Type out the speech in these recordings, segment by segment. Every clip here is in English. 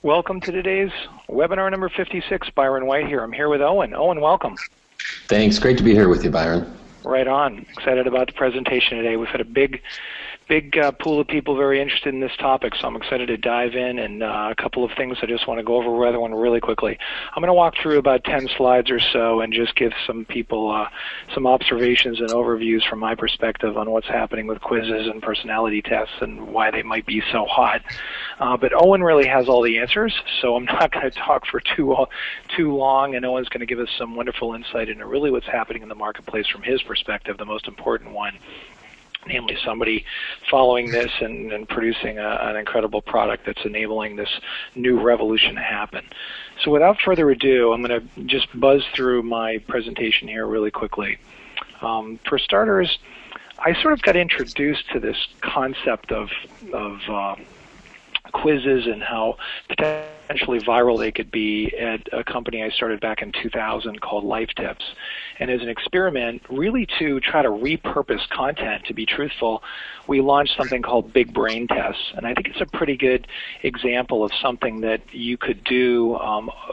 Welcome to today's webinar number 56. Byron White here. I'm here with Owen. Owen, welcome. Thanks. Great to be here with you, Byron. Right on. Excited about the presentation today. We've had a big pool of people very interested in this topic, so I'm excited to dive in, and a couple of things I just want to go over with everyone really quickly. I'm going to walk through about 10 slides or so and just give some people some observations and overviews from my perspective on what's happening with quizzes and personality tests and why they might be so hot. But Owen really has all the answers, so I'm not going to talk for too long, and Owen's going to give us some wonderful insight into really what's happening in the marketplace from his perspective, the most important one, namely somebody following this and producing an incredible product that's enabling this new revolution to happen. So without further ado, I'm going to just buzz through my presentation here really quickly. For starters, I sort of got introduced to this concept of quizzes and how potentially viral they could be at a company I started back in 2000 called Life Tips. And as an experiment, really to try to repurpose content, to be truthful, we launched something called Big Brain Tests. And I think it's a pretty good example of something that you could do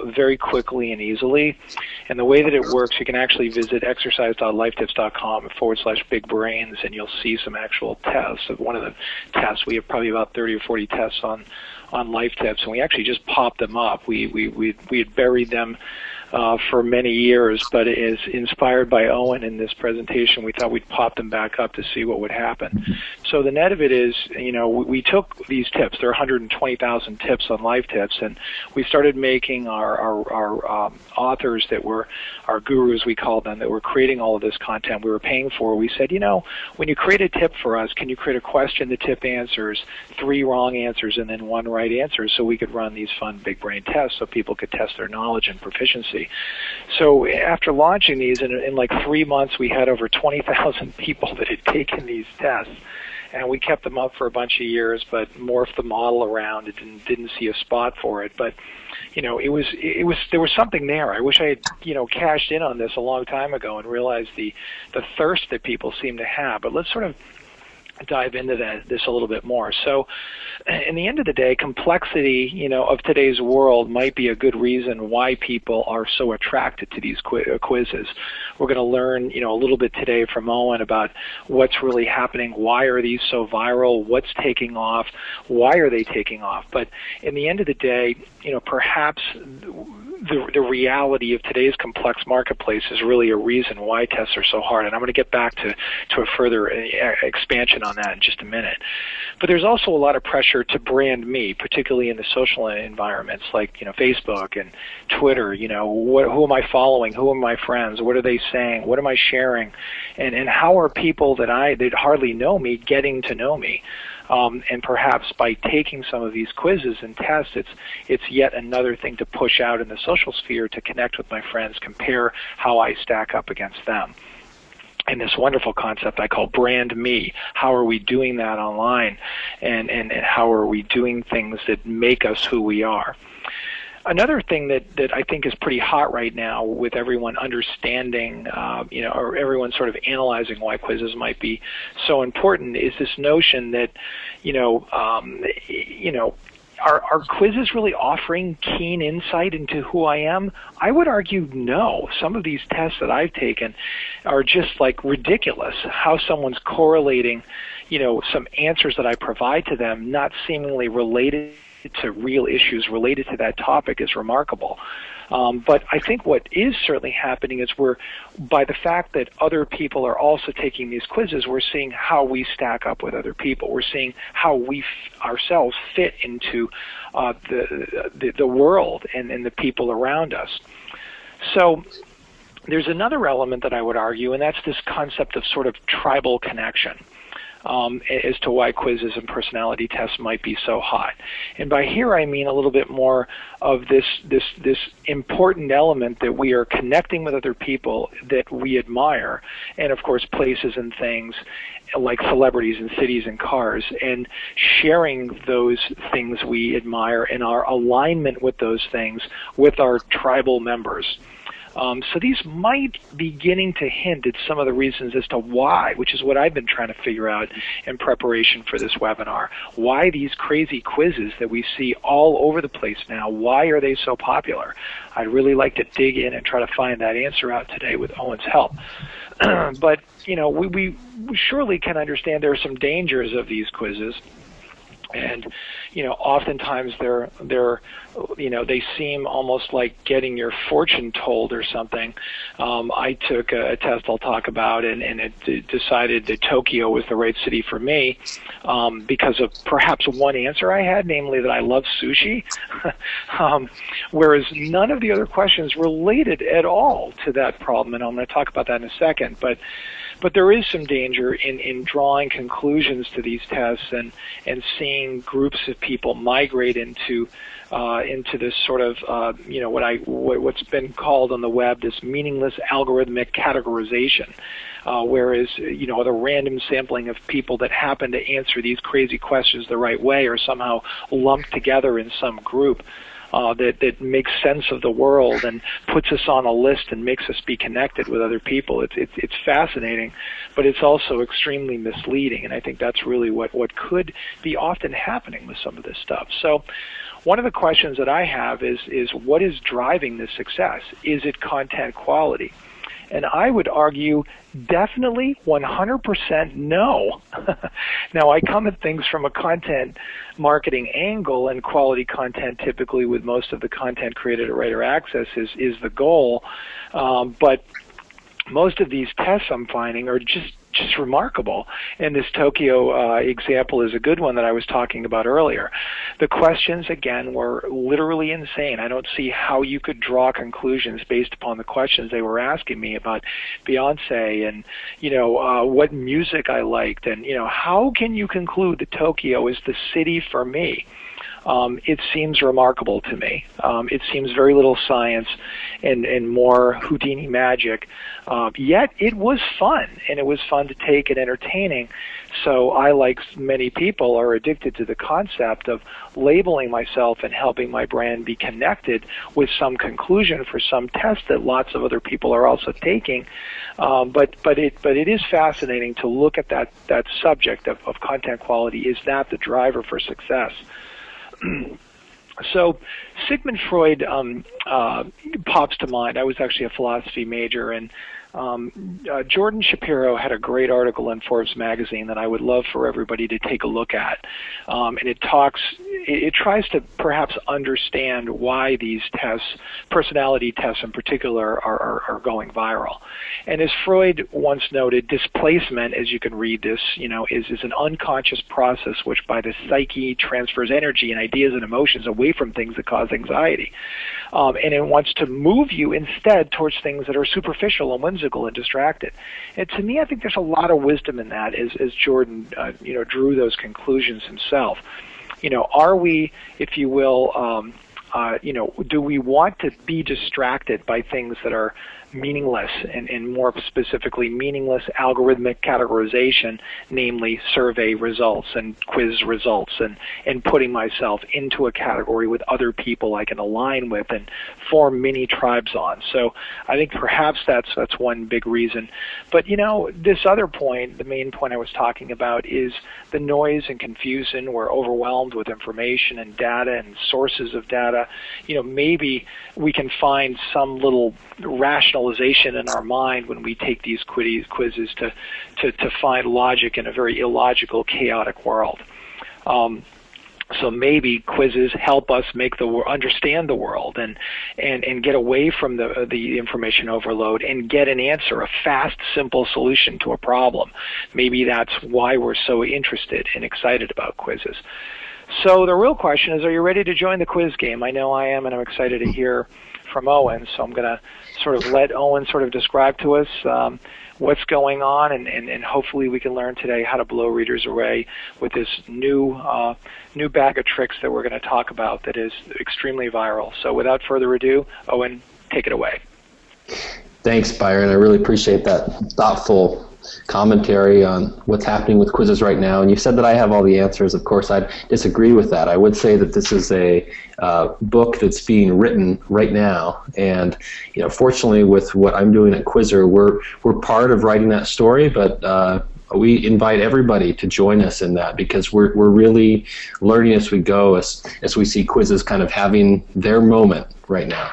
very quickly and easily. And the way that it works, you can actually visit exercise.lifetips.com/bigbrains, and you'll see some actual tests of one of the tests. We have probably about 30 or 40 tests on Life Tips, and we actually just popped them up. We had buried them for many years, but it is inspired by Owen in this presentation. We thought we'd pop them back up to see what would happen. So the net of it is, you know, we took these tips. There are 120,000 tips on Life Tips, and we started making our authors that were our gurus, we call them, that were creating all of this content we were paying for. We said, you know, when you create a tip for us, can you create a question the tip answers, 3 wrong answers, and then 1 right answer, so we could run these fun big brain tests so people could test their knowledge and proficiency. So after launching these, in like 3 months, we had over 20,000 people that had taken these tests. And we kept them up for a bunch of years, but morphed the model around. It didn't see a spot for it. But, you know, there was something there. I wish I had, you know, cashed in on this a long time ago and realized the thirst that people seem to have. But let's sort of dive into this a little bit more. So in the end of the day, complexity, you know, of today's world might be a good reason why people are so attracted to these quizzes. We're going to learn, you know, a little bit today from Owen about what's really happening, why are these so viral, what's taking off, why are they taking off. But in the end of the day, you know, perhaps the reality of today's complex marketplace is really a reason why tests are so hard. And I'm going to get back to a further expansion on that in just a minute. But there's also a lot of pressure to brand me, particularly in the social environments like, you know, Facebook and Twitter. You know, who am I following? Who are my friends? What are they saying? What am I sharing? And how are people that hardly know me getting to know me? And perhaps by taking some of these quizzes and tests, it's yet another thing to push out in the social sphere to connect with my friends, compare how I stack up against them. And this wonderful concept I call brand me. How are we doing that online? And how are we doing things that make us who we are? Another thing that I think is pretty hot right now, with everyone understanding, you know, or everyone sort of analyzing why quizzes might be so important, is this notion that, are quizzes really offering keen insight into who I am? I would argue no. Some of these tests that I've taken are just like ridiculous. How someone's correlating, you know, some answers that I provide to them, not seemingly related to real issues related to that topic, is remarkable. But I think what is certainly happening is by the fact that other people are also taking these quizzes, we're seeing how we stack up with other people. We're seeing how we ourselves fit into the world and the people around us. So there's another element that I would argue, and that's this concept of sort of tribal connection. As to why quizzes and personality tests might be so hot. And by here I mean a little bit more of this important element that we are connecting with other people that we admire, and of course places and things like celebrities and cities and cars, and sharing those things we admire and our alignment with those things with our tribal members. So these might be beginning to hint at some of the reasons as to why, which is what I've been trying to figure out in preparation for this webinar. Why these crazy quizzes that we see all over the place now, why are they so popular? I'd really like to dig in and try to find that answer out today with Owen's help. But, you know, we surely can understand there are some dangers of these quizzes. And, you know, oftentimes they're you know, they seem almost like getting your fortune told or something. I took a test I'll talk about, and it decided that Tokyo was the right city for me because of perhaps one answer I had, namely that I love sushi, whereas none of the other questions related at all to that problem, and I'm going to talk about that in a second. But there is some danger in drawing conclusions to these tests and seeing groups of people migrate into this sort of you know, what's been called on the web this meaningless algorithmic categorization, whereas, you know, the random sampling of people that happen to answer these crazy questions the right way are somehow lumped together in some group. That makes sense of the world and puts us on a list and makes us be connected with other people. It's fascinating, but it's also extremely misleading, and I think that's really what could be often happening with some of this stuff. So one of the questions that I have is what is driving this success? Is it content quality? And I would argue definitely 100% no. Now, I come at things from a content marketing angle, and quality content typically with most of the content created at Writer Access is the goal. But most of these tests I'm finding are just remarkable. And this Tokyo example is a good one that I was talking about earlier. The questions, again, were literally insane. I don't see how you could draw conclusions based upon the questions they were asking me about Beyonce and, you know, what music I liked. And, you know, how can you conclude that Tokyo is the city for me? It seems remarkable to me. It seems very little science and more Houdini magic. Yet it was fun, and it was fun to take and entertaining. So I, like many people, are addicted to the concept of labeling myself and helping my brand be connected with some conclusion for some test that lots of other people are also taking. But it is fascinating to look at that subject of content quality. Is that the driver for success? So Sigmund Freud pops to mind. I was actually a philosophy major, and Jordan Shapiro had a great article in Forbes magazine that I would love for everybody to take a look at. And it tries to perhaps understand why these tests, personality tests in particular, are going viral. And as Freud once noted, displacement, as you can read this, you know, is an unconscious process which by the psyche transfers energy and ideas and emotions away from things that cause anxiety. And it wants to move you instead towards things that are superficial and whimsical and distracted. And to me, I think there's a lot of wisdom in that, as Jordan, you know, drew those conclusions himself. You know, are we, if you will, you know, do we want to be distracted by things that are meaningless and more specifically meaningless algorithmic categorization, namely survey results and quiz results, and putting myself into a category with other people I can align with and form mini tribes on? So I think perhaps that's one big reason. But, you know, this other point, the main point I was talking about, is the noise and confusion. We're overwhelmed with information and data and sources of data. You know, maybe we can find some little rationalization in our mind when we take these quizzes to find logic in a very illogical, chaotic world. So maybe quizzes help us understand the world and get away from the information overload and get an answer, a fast, simple solution to a problem. Maybe that's why we're so interested and excited about quizzes. So the real question is, are you ready to join the quiz game? I know I am, and I'm excited to hear from Owen. So I'm going to sort of let Owen sort of describe to us what's going on, and hopefully we can learn today how to blow readers away with this new bag of tricks that we're going to talk about that is extremely viral. So without further ado, Owen, take it away. Thanks, Byron. I really appreciate that thoughtful commentary on what's happening with quizzes right now. And you said that I have all the answers. Of course, I'd disagree with that. I would say that this is a book that's being written right now. And fortunately, with what I'm doing at Qwizard, we're part of writing that story, but we invite everybody to join us in that, because we're really learning as we go, as we see quizzes kind of having their moment right now.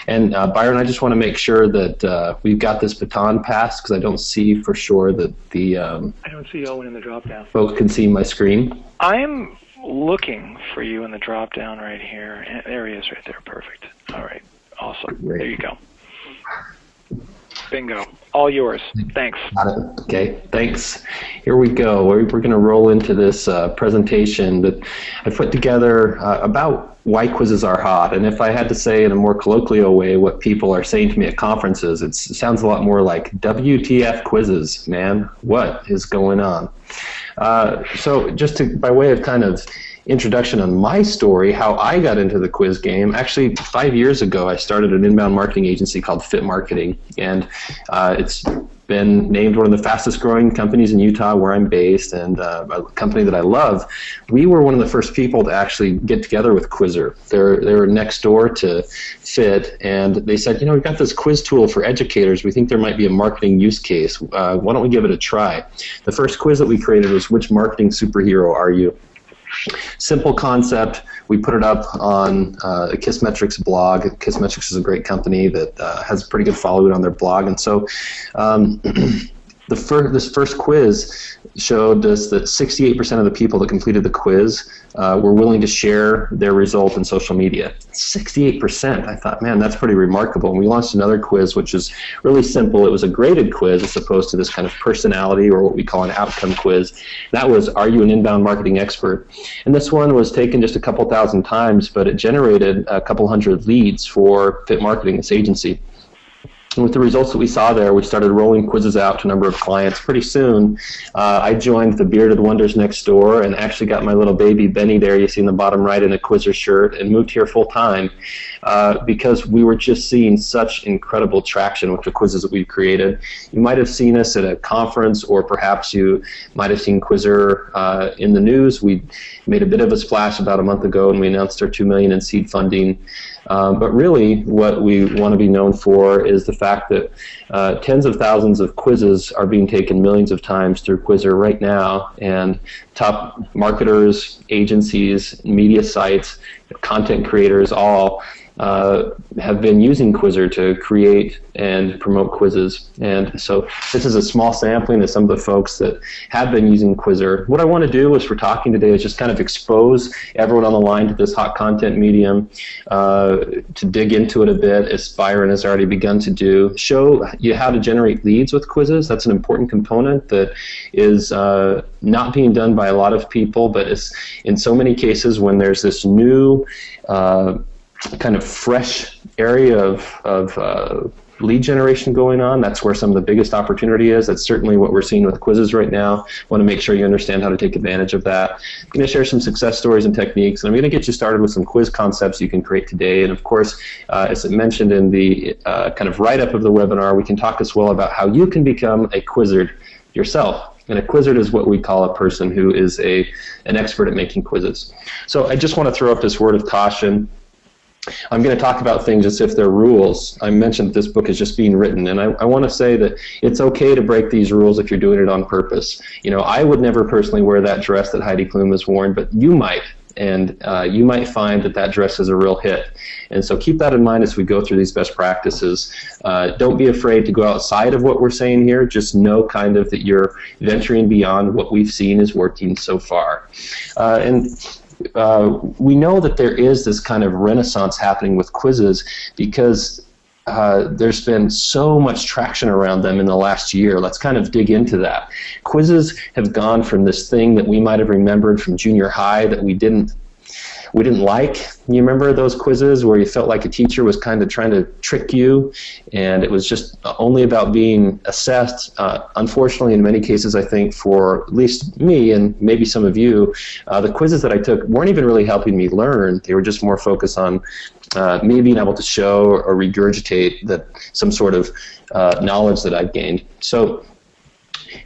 And Byron, I just want to make sure that we've got this baton passed, because I don't see for sure that the I don't see Owen in the drop-down. Folks can see my screen. I'm looking for you in the drop-down right here. There he is right there. Perfect. All right. Awesome. Great. There you go. Bingo. All yours. Thanks. Got it. Okay, thanks. Here we go. We're going to roll into this presentation that I put together about why quizzes are hot. And if I had to say in a more colloquial way what people are saying to me at conferences, it sounds a lot more like, WTF quizzes, man. What is going on? So just by way of kind of introduction on my story, how I got into the quiz game. Actually, 5 years ago, I started an inbound marketing agency called Fit Marketing, and it's been named one of the fastest growing companies in Utah, where I'm based, and a company that I love. We were one of the first people to actually get together with Qwizard. They were next door to Fit, and they said, we've got this quiz tool for educators. We think there might be a marketing use case. Why don't we give it a try? The first quiz that we created was, which marketing superhero are you? Simple concept. We put it up on the Kissmetrics blog. Kissmetrics is a great company that has a pretty good following on their blog. And so this first quiz showed us that 68% of the people that completed the quiz were willing to share their result in social media. 68%. I thought, man, that's pretty remarkable. And we launched another quiz, which is really simple. It was a graded quiz as opposed to this kind of personality, or what we call an outcome quiz. That was, are you an inbound marketing expert? And this one was taken just a couple thousand times, but it generated a couple hundred leads for Fit Marketing, this agency. And with the results that we saw there, we started rolling quizzes out to a number of clients. Pretty soon, I joined the Bearded Wonders next door and actually got my little baby Benny there, you see in the bottom right, in a Qwizr shirt, and moved here full time because we were just seeing such incredible traction with the quizzes that we've created. You might have seen us at a conference, or perhaps you might have seen Qwizr in the news. We made a bit of a splash about a month ago, and we announced our $2 million in seed funding. But really, what we want to be known for is the fact that tens of thousands of quizzes are being taken millions of times through Qwizr right now, and top marketers, agencies, media sites, content creators, all have been using Qwizr to create and promote quizzes. And so this is a small sampling of some of the folks that have been using Qwizr. What I want to do as we're talking today is just kind of expose everyone on the line to this hot content medium, to dig into it a bit, as Byron has already begun to do, show you how to generate leads with quizzes. That's an important component that is not being done by a lot of people, but it's in so many cases when there's this new kind of fresh area of lead generation going on. That's where some of the biggest opportunity is. That's certainly what we're seeing with quizzes right now. I want to make sure you understand how to take advantage of that. I'm going to share some success stories and techniques, and I'm going to get you started with some quiz concepts you can create today. And of course, as I mentioned in the kind of write-up of the webinar, we can talk as well about how you can become a Qwizard yourself. And a Qwizard is what we call a person who is an expert at making quizzes. So I just want to throw up this word of caution. I'm going to talk about things as if they're rules. I mentioned this book is just being written, and I want to say that it's okay to break these rules if you're doing it on purpose. I would never personally wear that dress that Heidi Klum has worn, but you might, and you might find that that dress is a real hit. And so keep that in mind as we go through these best practices. Don't be afraid to go outside of what we're saying here. Just know kind of that you're venturing beyond what we've seen is working so far. We know that there is this kind of renaissance happening with quizzes because there's been so much traction around them in the last year. Let's kind of dig into that. Quizzes have gone from this thing that we might have remembered from junior high that we didn't like. You remember those quizzes where you felt like a teacher was kind of trying to trick you, and it was just only about being assessed. Unfortunately, in many cases, I think for at least me and maybe some of you, the quizzes that I took weren't even really helping me learn. They were just more focused on me being able to show or regurgitate some sort of knowledge that I'd gained. So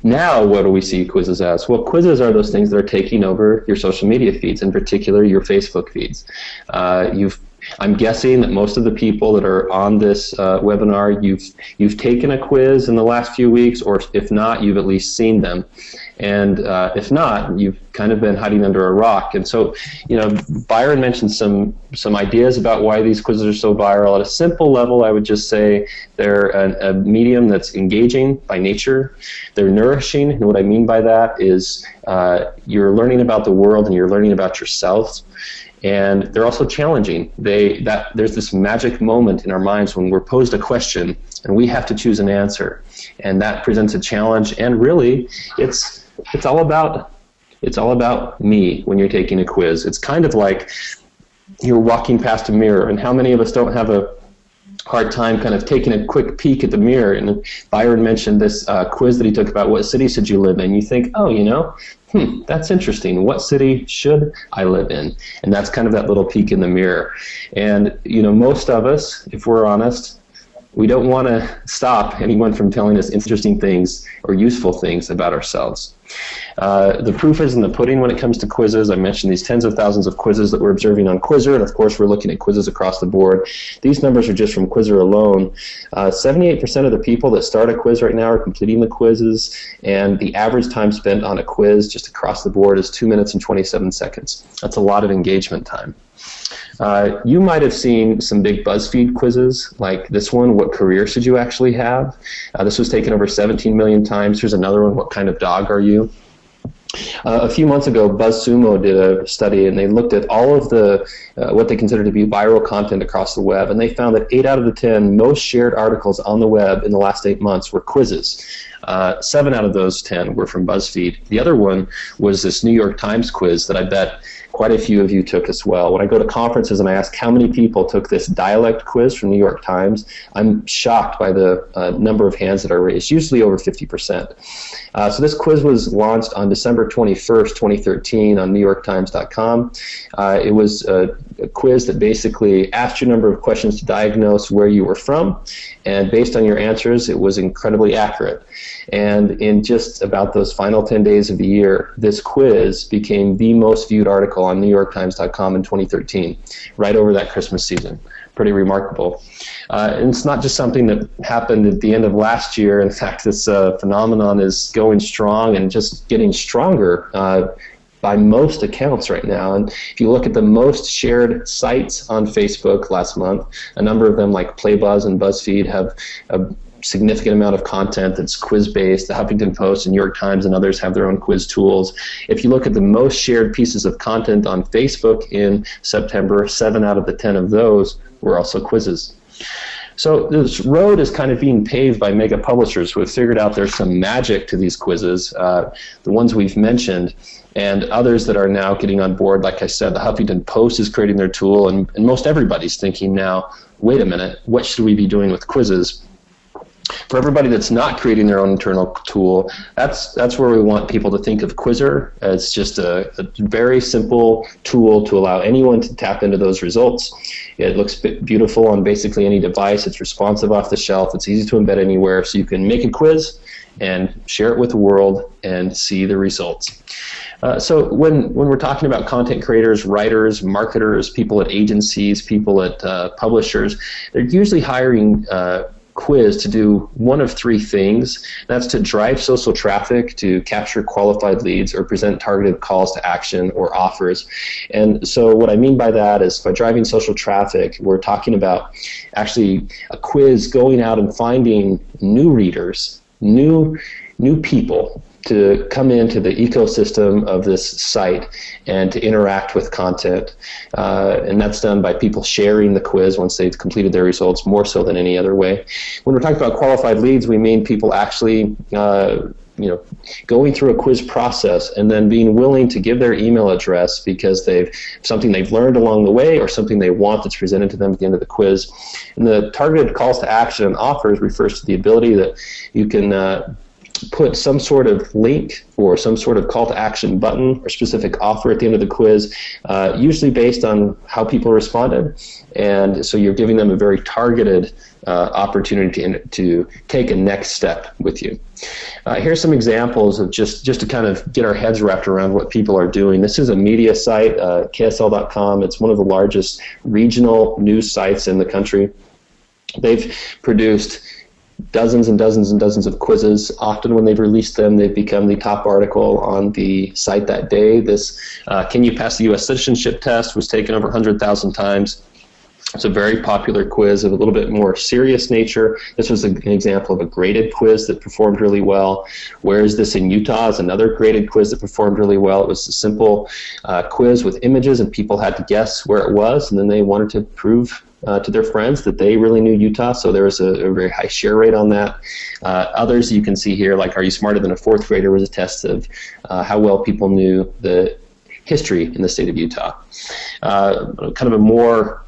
Now, what do we see quizzes as? Well, quizzes are those things that are taking over your social media feeds, in particular your Facebook feeds. I'm guessing that most of the people that are on this webinar, you've taken a quiz in the last few weeks, or if not, you've at least seen them. And if not, you've kind of been hiding under a rock. And so, Byron mentioned some ideas about why these quizzes are so viral. At a simple level, I would just say they're a medium that's engaging by nature. They're nourishing, and what I mean by that is you're learning about the world and you're learning about yourself. And they're also challenging. There's this magic moment in our minds when we're posed a question and we have to choose an answer, and that presents a challenge. And really, it's all about me when you're taking a quiz. It's kind of like you're walking past a mirror, and how many of us don't have a hard time kind of taking a quick peek at the mirror? And Byron mentioned this quiz that he took about what city should you live in. You think, that's interesting. What city should I live in? And that's kind of that little peek in the mirror. And most of us, if we're honest, we don't want to stop anyone from telling us interesting things or useful things about ourselves. The proof is in the pudding when it comes to quizzes. I mentioned these tens of thousands of quizzes that we're observing on Qwizard, and of course we're looking at quizzes across the board. These numbers are just from Qwizard alone. 78% of the people that start a quiz right now are completing the quizzes, and the average time spent on a quiz just across the board is 2 minutes and 27 seconds. That's a lot of engagement time. You might have seen some big BuzzFeed quizzes like this one, what career should you actually have? This was taken over 17 million times. Here's another one, what kind of dog are you? A few months ago, BuzzSumo did a study, and they looked at all of the what they consider to be viral content across the web, and they found that 8 out of the 10 most shared articles on the web in the last 8 months were quizzes. 7 out of those 10 were from BuzzFeed. The other one was this New York Times quiz that I bet quite a few of you took as well. When I go to conferences and I ask how many people took this dialect quiz from New York Times, I'm shocked by the number of hands that are raised, usually over 50%. So this quiz was launched on December 21st, 2013 on NewYorkTimes.com. It was a quiz that basically asked you a number of questions to diagnose where you were from, and based on your answers, it was incredibly accurate. And in just about those final 10 days of the year, this quiz became the most viewed article on NewYorkTimes.com in 2013, right over that Christmas season. Pretty remarkable. And it's not just something that happened at the end of last year. In fact, this phenomenon is going strong and just getting stronger by most accounts right now. And if you look at the most shared sites on Facebook last month, a number of them like PlayBuzz and BuzzFeed have a significant amount of content that's quiz-based. The Huffington Post and New York Times and others have their own quiz tools. If you look at the most shared pieces of content on Facebook in September, 7 out of the 10 of those were also quizzes. So this road is kind of being paved by mega publishers who have figured out there's some magic to these quizzes, the ones we've mentioned, and others that are now getting on board. Like I said, the Huffington Post is creating their tool, and most everybody's thinking now, wait a minute, what should we be doing with quizzes? For everybody that's not creating their own internal tool, that's where we want people to think of Qwizr as just a very simple tool to allow anyone to tap into those results. It looks beautiful on basically any device. It's responsive off the shelf. It's easy to embed anywhere, so you can make a quiz and share it with the world and see the results. So when we're talking about content creators, writers, marketers, people at agencies, people at publishers, they're usually hiring Quiz to do one of 3 things. That's to drive social traffic, to capture qualified leads, or present targeted calls to action or offers. And so what I mean by that is by driving social traffic, we're talking about actually a quiz going out and finding new readers, new people to come into the ecosystem of this site and to interact with content. And that's done by people sharing the quiz once they've completed their results, more so than any other way. When we're talking about qualified leads, we mean people actually going through a quiz process and then being willing to give their email address because something they've learned along the way or something they want that's presented to them at the end of the quiz. And the targeted calls to action and offers refers to the ability that you can put some sort of link or some sort of call to action button or specific offer at the end of the quiz, usually based on how people responded. And so you're giving them a very targeted opportunity to take a next step with you. Here's some examples of just to kind of get our heads wrapped around what people are doing. This is a media site, KSL.com. It's one of the largest regional news sites in the country. They've produced dozens and dozens and dozens of quizzes. Often when they've released them, they've become the top article on the site that day. This Can You Pass the U.S. Citizenship Test was taken over 100,000 times. It's a very popular quiz of a little bit more serious nature. This was an example of a graded quiz that performed really well. Where Is This in Utah is another graded quiz that performed really well. It was a simple quiz with images, and people had to guess where it was, and then they wanted to prove to their friends that they really knew Utah, so there was a very high share rate on that. Others you can see here, like Are You Smarter Than a Fourth Grader, was a test of how well people knew the history in the state of Utah. Kind of a more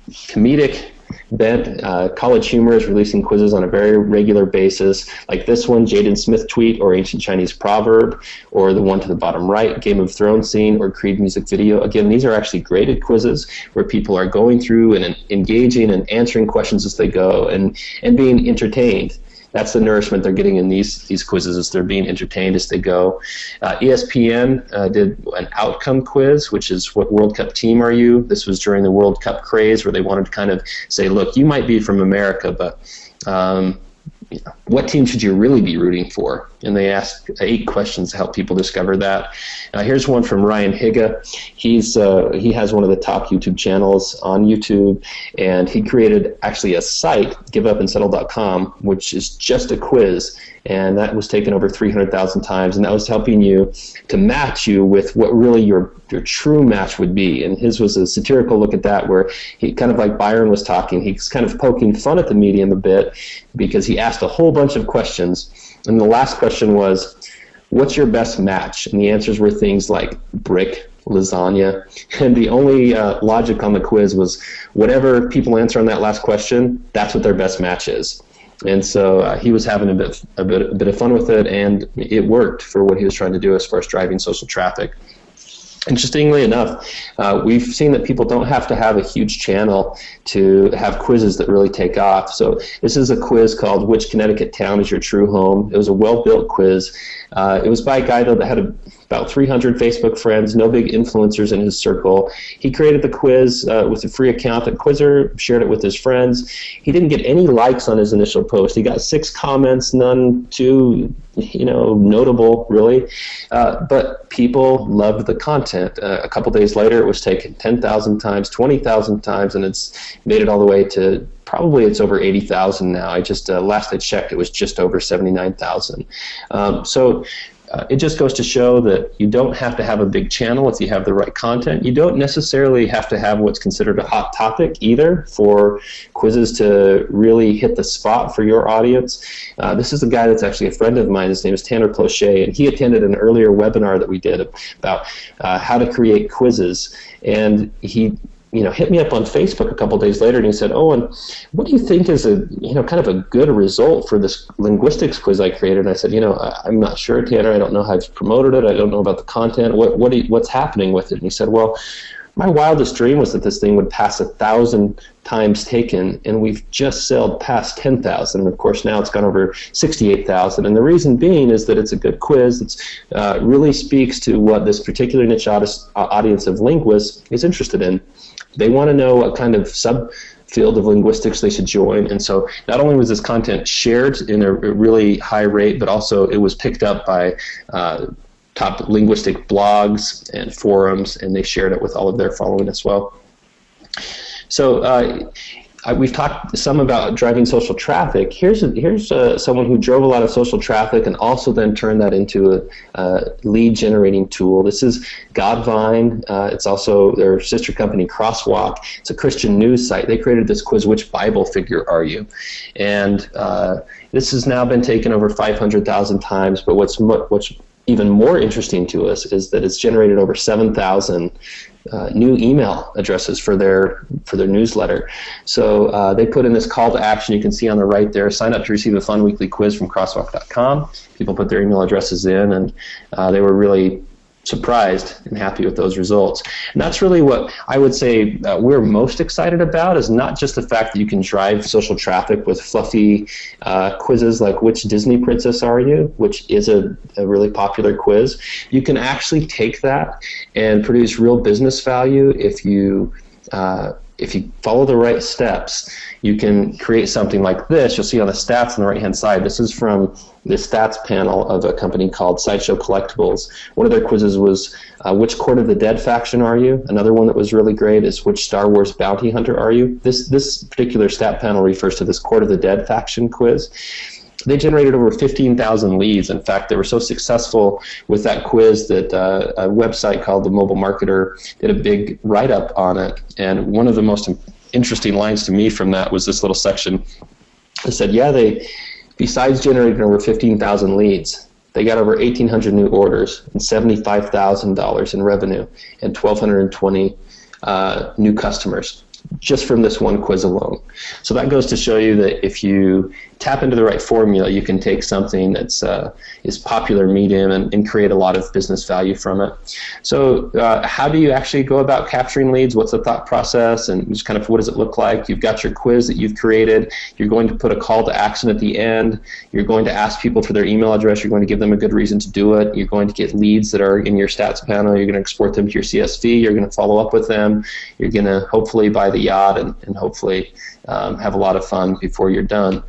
comedic bent. College Humor is releasing quizzes on a very regular basis, like this one, Jaden Smith tweet, or ancient Chinese proverb, or the one to the bottom right, Game of Thrones scene, or Creed music video. Again, these are actually graded quizzes where people are going through and engaging and answering questions as they go and being entertained. That's the nourishment they're getting in these quizzes, is they're being entertained as they go. ESPN did an outcome quiz, which is what World Cup team are you? This was during the World Cup craze, where they wanted to kind of say, look, you might be from America, but what team should you really be rooting for? And they asked 8 questions to help people discover that. Here's one from Ryan Higa. He has one of the top YouTube channels on YouTube, and he created actually a site, giveupandsettle.com, which is just a quiz, and that was taken over 300,000 times, and that was helping you to match you with what really your true match would be. And his was a satirical look at that, where he, kind of like Byron was talking, he's kind of poking fun at the medium a bit, because he asked a whole bunch of questions, and the last question was, what's your best match? And the answers were things like brick, lasagna, and the only logic on the quiz was whatever people answer on that last question, that's what their best match is. And so he was having a bit of fun with it, and it worked for what he was trying to do as far as driving social traffic. Interestingly enough, we've seen that people don't have to have a huge channel to have quizzes that really take off. So this is a quiz called Which Connecticut Town is Your True Home? It was a well-built quiz. It was by a guy, though, that had about 300 Facebook friends, no big influencers in his circle. He created the quiz with a free account at Qwizard, shared it with his friends. He didn't get any likes on his initial post. He got 6 comments, none too notable, really. But people loved the content. A couple days later, it was taken 10,000 times, 20,000 times, and it's made it all the way to probably it's over 80,000 now. Last I checked, it was just over 79,000. It just goes to show that you don't have to have a big channel if you have the right content. You don't necessarily have to have what's considered a hot topic either for quizzes to really hit the spot for your audience. This is a guy that's actually a friend of mine. His name is Tanner Cloche, and he attended an earlier webinar that we did about how to create quizzes. And he hit me up on Facebook a couple days later, and he said, Owen, what do you think is kind of a good result for this linguistics quiz I created? And I said, I'm not sure, Tanner. I don't know how you've promoted it. I don't know about the content. What's happening with it? And he said, well, my wildest dream was that this thing would pass 1,000 times taken, and we've just sailed past 10,000. And of course, now it's gone over 68,000. And the reason being is that it's a good quiz that really speaks to what this particular niche audience of linguists is interested in. They want to know what kind of subfield of linguistics they should join, and so not only was this content shared in a really high rate, but also it was picked up by top linguistic blogs and forums, and they shared it with all of their following as well. So we've talked some about driving social traffic. Here's someone who drove a lot of social traffic and also then turned that into a lead generating tool. This is Godvine. It's also their sister company Crosswalk. It's a Christian news site. They created this quiz, which Bible figure are you? And this has now been taken over 500,000 times, but what's even more interesting to us is that it's generated over 7,000 new email addresses for their newsletter. So they put in this call to action you can see on the right there: sign up to receive a fun weekly quiz from crosswalk.com. People put their email addresses in, and they were really surprised and happy with those results. And that's really what I would say we're most excited about, is not just the fact that you can drive social traffic with fluffy quizzes like which Disney princess are you, which is a really popular quiz. You can actually take that and produce real business value if you follow the right steps. You can create something like this. You'll see on the stats on the right-hand side. This is from the stats panel of a company called Sideshow Collectibles. One of their quizzes was, which Court of the Dead faction are you? Another one that was really great is, which Star Wars bounty hunter are you? This particular stat panel refers to this Court of the Dead faction quiz. They generated over 15,000 leads. In fact, they were so successful with that quiz that a website called The Mobile Marketer did a big write-up on it. And one of the most interesting lines to me from that was this little section. It said, yeah, they, besides generating over 15,000 leads, they got over 1,800 new orders and $75,000 in revenue and 1,220 new customers just from this one quiz alone. So that goes to show you that if you tap into the right formula, you can take something that's is popular medium and create a lot of business value from it. So how do you actually go about capturing leads? What's the thought process, and just kind of what does it look like? You've got your quiz that you've created. You're going to put a call to action at the end. You're going to ask people for their email address. You're going to give them a good reason to do it. You're going to get leads that are in your stats panel. You're going to export them to your CSV. You're going to follow up with them. You're going to hopefully buy the yacht and hopefully have a lot of fun before you're done.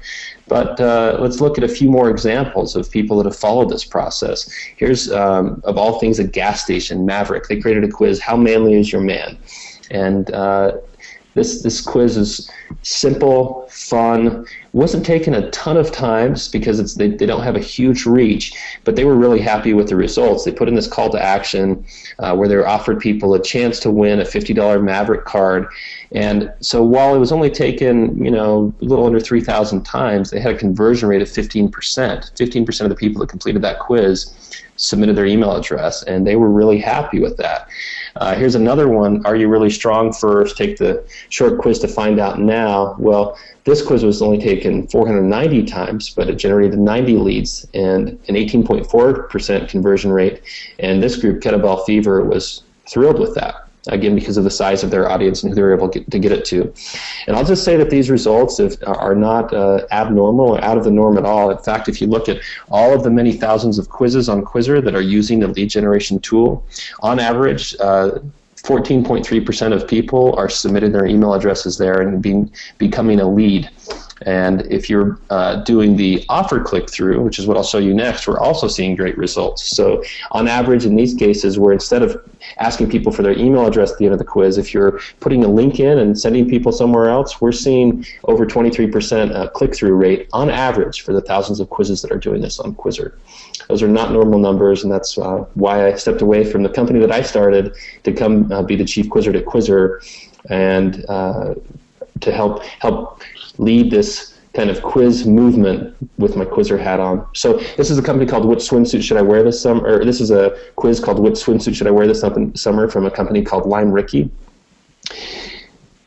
But let's look at a few more examples of people that have followed this process. Here's, of all things, a gas station, Maverick. They created a quiz, how manly is your man? And this quiz is simple, fun, wasn't taking a ton of times because they don't have a huge reach, but they were really happy with the results. They put in this call to action where they offered people a chance to win a $50 Maverick card. And so while it was only taken, a little under 3,000 times, they had a conversion rate of 15%. 15% of the people that completed that quiz submitted their email address, and they were really happy with that. Here's another one. Are you really strong first? Take the short quiz to find out now. Well, this quiz was only taken 490 times, but it generated 90 leads and an 18.4% conversion rate. And this group, Kettlebell Fever, was thrilled with that. Again, because of the size of their audience and who they were able to get it to. And I'll just say that these results are not abnormal or out of the norm at all. In fact, if you look at all of the many thousands of quizzes on Qwizard that are using the lead generation tool, on average, 14.3% of people are submitting their email addresses there and becoming a lead. And if you're doing the offer click-through, which is what I'll show you next, we're also seeing great results. So on average in these cases, where instead of asking people for their email address at the end of the quiz, if you're putting a link in and sending people somewhere else, we're seeing over 23% click-through rate on average for the thousands of quizzes that are doing this on Qwizard. Those are not normal numbers, and that's why I stepped away from the company that I started to come be the chief Qwizard at Qzzr and to help lead this kind of quiz movement with my Qwizr hat on. So this is a company called Which Swimsuit Should I Wear This Summer? Or this is a quiz called Which Swimsuit Should I Wear This Summer from a company called Lime Ricky.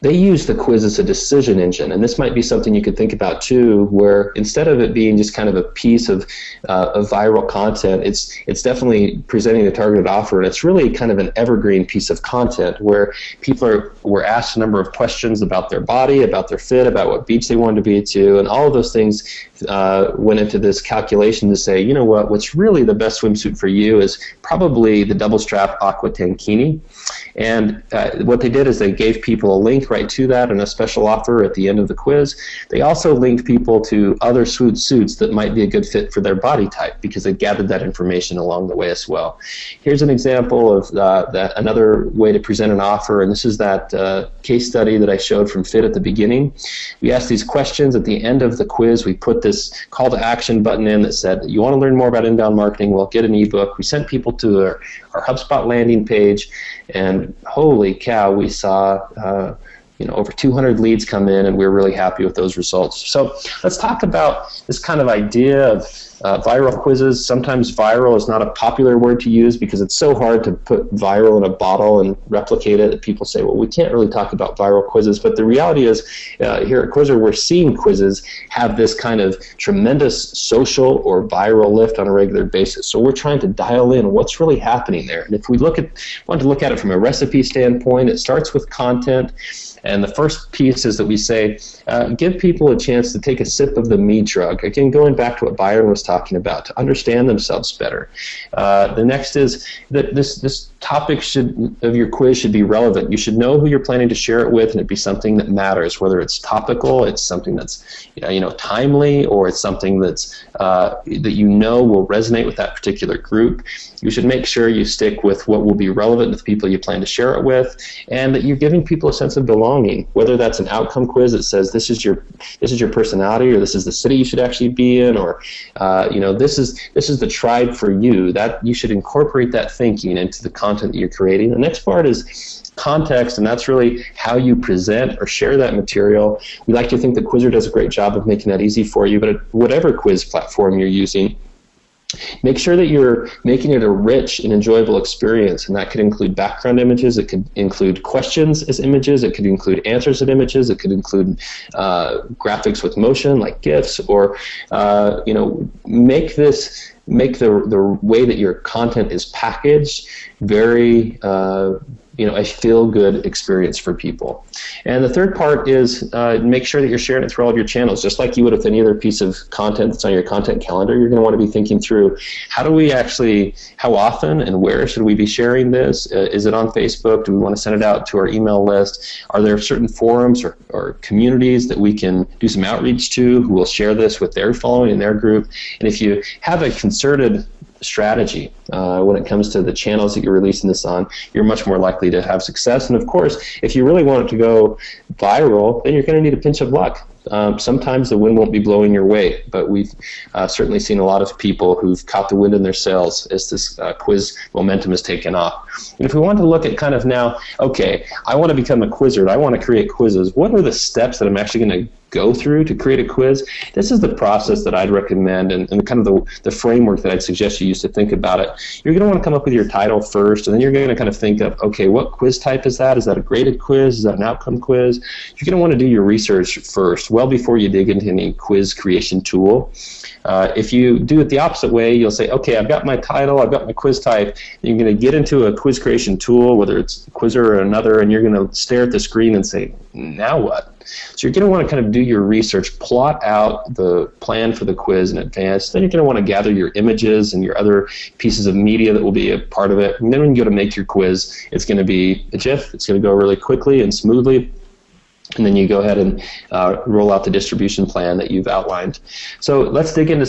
They use the quiz as a decision engine, and this might be something you could think about too, where instead of it being just kind of a piece of viral content, it's definitely presenting a targeted offer, and it's really kind of an evergreen piece of content where people were asked a number of questions about their body, about their fit, about what beach they wanted to be to, and all of those things went into this calculation to say, you know what's really the best swimsuit for you is probably the double strap aqua tankini. And what they did is they gave people a link right to that and a special offer at the end of the quiz. They also linked people to other suits that might be a good fit for their body type because they gathered that information along the way as well. Here's an example of another way to present an offer, and this is that case study that I showed from Fit at the beginning. We asked these questions at the end of the quiz. We put this call to action button in that said, you want to learn more about inbound marketing? Well, get an ebook. We sent people to our HubSpot landing page, and holy cow, we saw over 200 leads come in, and we were really happy with those results. So let's talk about this kind of idea of viral quizzes. Sometimes viral is not a popular word to use because it's so hard to put viral in a bottle and replicate it that people say, well, we can't really talk about viral quizzes. But the reality is, here at Qwizard, we're seeing quizzes have this kind of tremendous social or viral lift on a regular basis. So we're trying to dial in what's really happening there. And if we want to look at it from a recipe standpoint, it starts with content. And the first piece is that we say, give people a chance to take a sip of the me drug. Again, going back to what Byron was talking about, to understand themselves better. The next is that this topic of your quiz should be relevant. You should know who you're planning to share it with, and it be something that matters, whether it's topical, it's something that's timely, or it's something that's that will resonate with that particular group. You should make sure you stick with what will be relevant to the people you plan to share it with, and that you're giving people a sense of belonging, whether that's an outcome quiz that says this is your personality, or this is the city you should actually be in, or this is the tribe for you. That you should incorporate that thinking into the content that you're creating. The next part is context, and that's really how you present or share that material. We like to think that Qwizard does a great job of making that easy for you, but at whatever quiz platform you're using, make sure that you're making it a rich and enjoyable experience, and that could include background images, it could include questions as images, it could include answers as images, it could include graphics with motion like GIFs, or make the way that your content is packaged very a feel-good experience for people. And the third part is make sure that you're sharing it through all of your channels. Just like you would with any other piece of content that's on your content calendar, you're going to want to be thinking through, how often and where should we be sharing this? Is it on Facebook? Do we want to send it out to our email list? Are there certain forums or communities that we can do some outreach to who will share this with their following in their group? And if you have a concerted strategy when it comes to the channels that you're releasing this on, you're much more likely to have success. And of course, if you really want it to go viral, then you're going to need a pinch of luck. Sometimes the wind won't be blowing your way, but we've certainly seen a lot of people who've caught the wind in their sails as this quiz momentum has taken off. And if we want to look at kind of now, okay, I want to become a Qwizard, I want to create quizzes, what are the steps that I'm actually going to go through to create a quiz? This is the process that I'd recommend, and kind of the framework that I'd suggest you use to think about it. You're going to want to come up with your title first, and then you're going to kind of think of, okay, what quiz type is that? Is that a graded quiz? Is that an outcome quiz? You're going to want to do your research first, well before you dig into any quiz creation tool. If you do it the opposite way, you'll say, okay, I've got my title, I've got my quiz type, and you're going to get into a quiz creation tool, whether it's Qwizr or another, and you're going to stare at the screen and say, now what? So you're going to want to kind of do your research, plot out the plan for the quiz in advance. Then you're going to want to gather your images and your other pieces of media that will be a part of it. And then when you go to make your quiz, it's going to be a GIF. It's going to go really quickly and smoothly. And then you go ahead and roll out the distribution plan that you've outlined. So let's dig into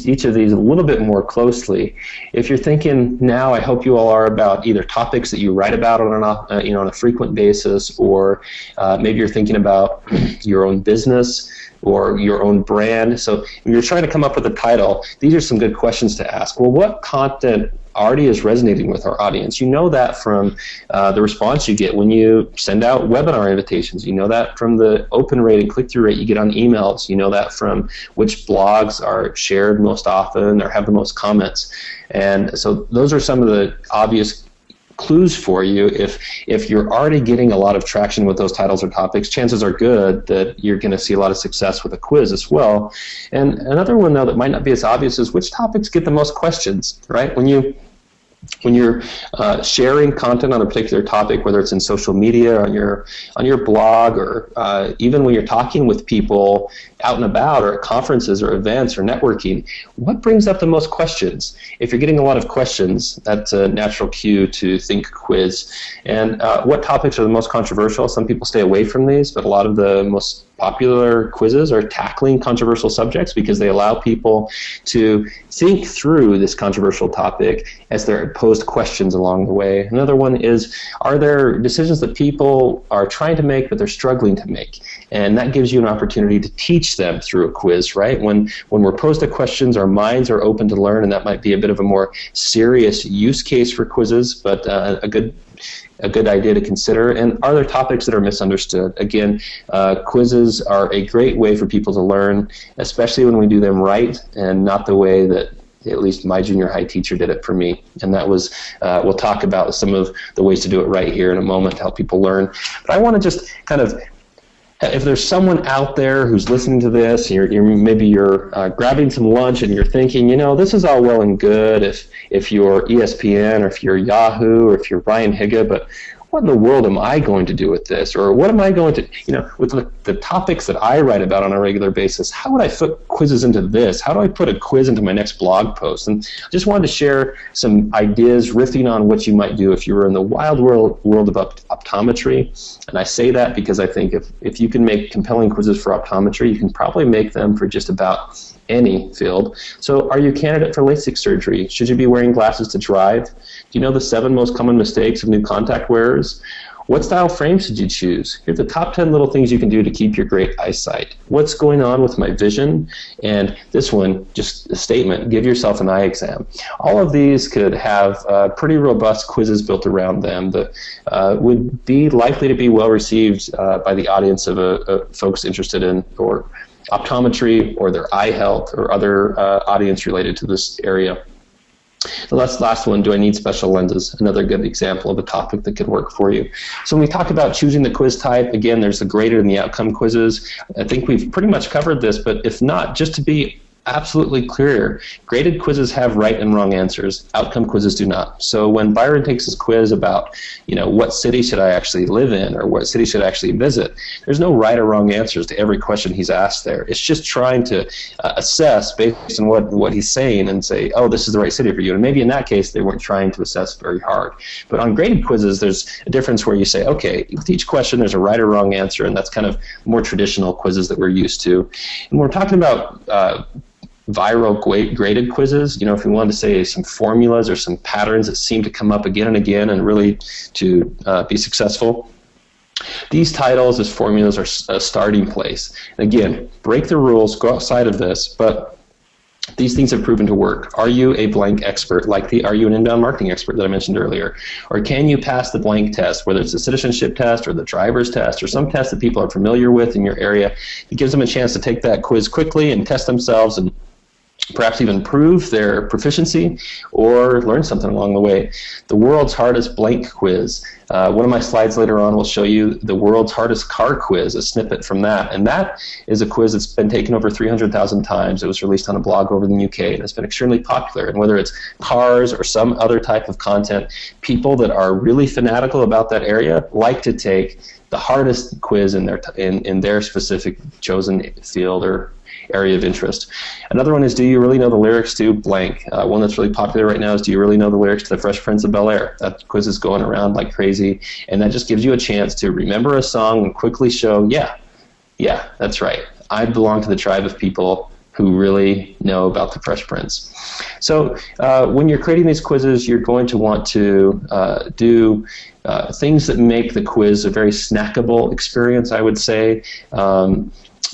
each of these a little bit more closely. If you're thinking now, I hope you all are, about either topics that you write about on a frequent basis, or maybe you're thinking about your own business or your own brand. So when you're trying to come up with a title, these are some good questions to ask. Well, what content already is resonating with our audience? You know that from the response you get when you send out webinar invitations. You know that from the open rate and click-through rate you get on emails. You know that from which blogs are shared most often or have the most comments. And so those are some of the obvious clues for you. If you're already getting a lot of traction with those titles or topics, chances are good that you're going to see a lot of success with a quiz as well. And another one, though, that might not be as obvious is which topics get the most questions, right? When you're sharing content on a particular topic, whether it's in social media, on your blog, or even when you're talking with people out and about, or at conferences or events or networking, what brings up the most questions? If you're getting a lot of questions, that's a natural cue to think quiz. And what topics are the most controversial? Some people stay away from these, but a lot of the most popular quizzes are tackling controversial subjects because they allow people to think through this controversial topic as they're posed questions along the way. Another one is, are there decisions that people are trying to make but they're struggling to make? And that gives you an opportunity to teach them through a quiz, right? When we're posed to questions, our minds are open to learn, and that might be a bit of a more serious use case for quizzes, but a good a good idea to consider? And are there topics that are misunderstood? Again, quizzes are a great way for people to learn, especially when we do them right and not the way that at least my junior high teacher did it for me. And that was, we'll talk about some of the ways to do it right here in a moment to help people learn. But I want to just kind of, if there's someone out there who's listening to this, maybe you're grabbing some lunch and you're thinking, this is all well and good if you're ESPN or if you're Yahoo or if you're Ryan Higa, but what in the world am I going to do with this? Or what am I going to, with the topics that I write about on a regular basis, how would I fit quizzes into this? How do I put a quiz into my next blog post? And I just wanted to share some ideas riffing on what you might do if you were in the wild world of optometry. And I say that because I think if you can make compelling quizzes for optometry, you can probably make them for just about any field. So are you a candidate for LASIK surgery? Should you be wearing glasses to drive? Do you know the 7 most common mistakes of new contact wearers? What style frame should you choose? Here are the top 10 little things you can do to keep your great eyesight. What's going on with my vision? And this one, just a statement, give yourself an eye exam. All of these could have pretty robust quizzes built around them that would be likely to be well received by the audience of folks interested in or optometry or their eye health or other audience related to this area. The last one, do I need special lenses? Another good example of a topic that could work for you. So when we talk about choosing the quiz type, again, there's the graded and the outcome quizzes. I think we've pretty much covered this, but if not, just to be absolutely clear, graded quizzes have right and wrong answers. Outcome quizzes do not. So when Byron takes his quiz about, what city should I actually live in or what city should I actually visit, there's no right or wrong answers to every question he's asked there. It's just trying to assess based on what he's saying and say, oh, this is the right city for you. And maybe in that case, they weren't trying to assess very hard. But on graded quizzes, there's a difference where you say, okay, with each question, there's a right or wrong answer, and that's kind of more traditional quizzes that we're used to. And we're talking about viral graded quizzes, if we wanted to say some formulas or some patterns that seem to come up again and again and really to be successful. These titles as formulas are a starting place. Again, break the rules, go outside of this, but these things have proven to work. Are you a blank expert, are you an inbound marketing expert that I mentioned earlier? Or can you pass the blank test, whether it's the citizenship test or the driver's test or some test that people are familiar with in your area? It gives them a chance to take that quiz quickly and test themselves and perhaps even prove their proficiency or learn something along the way. The world's hardest blank quiz. One of my slides later on will show you the world's hardest car quiz, a snippet from that. And that is a quiz that's been taken over 300,000 times. It was released on a blog over in the UK, and it's been extremely popular. And whether it's cars or some other type of content, people that are really fanatical about that area like to take the hardest quiz in their specific chosen field or area of interest. Another one is, do you really know the lyrics to blank? One that's really popular right now is, do you really know the lyrics to the Fresh Prince of Bel-Air? That quiz is going around like crazy, and that just gives you a chance to remember a song and quickly show, yeah, that's right. I belong to the tribe of people who really know about the Fresh Prince. So when you're creating these quizzes, you're going to want to do things that make the quiz a very snackable experience, I would say.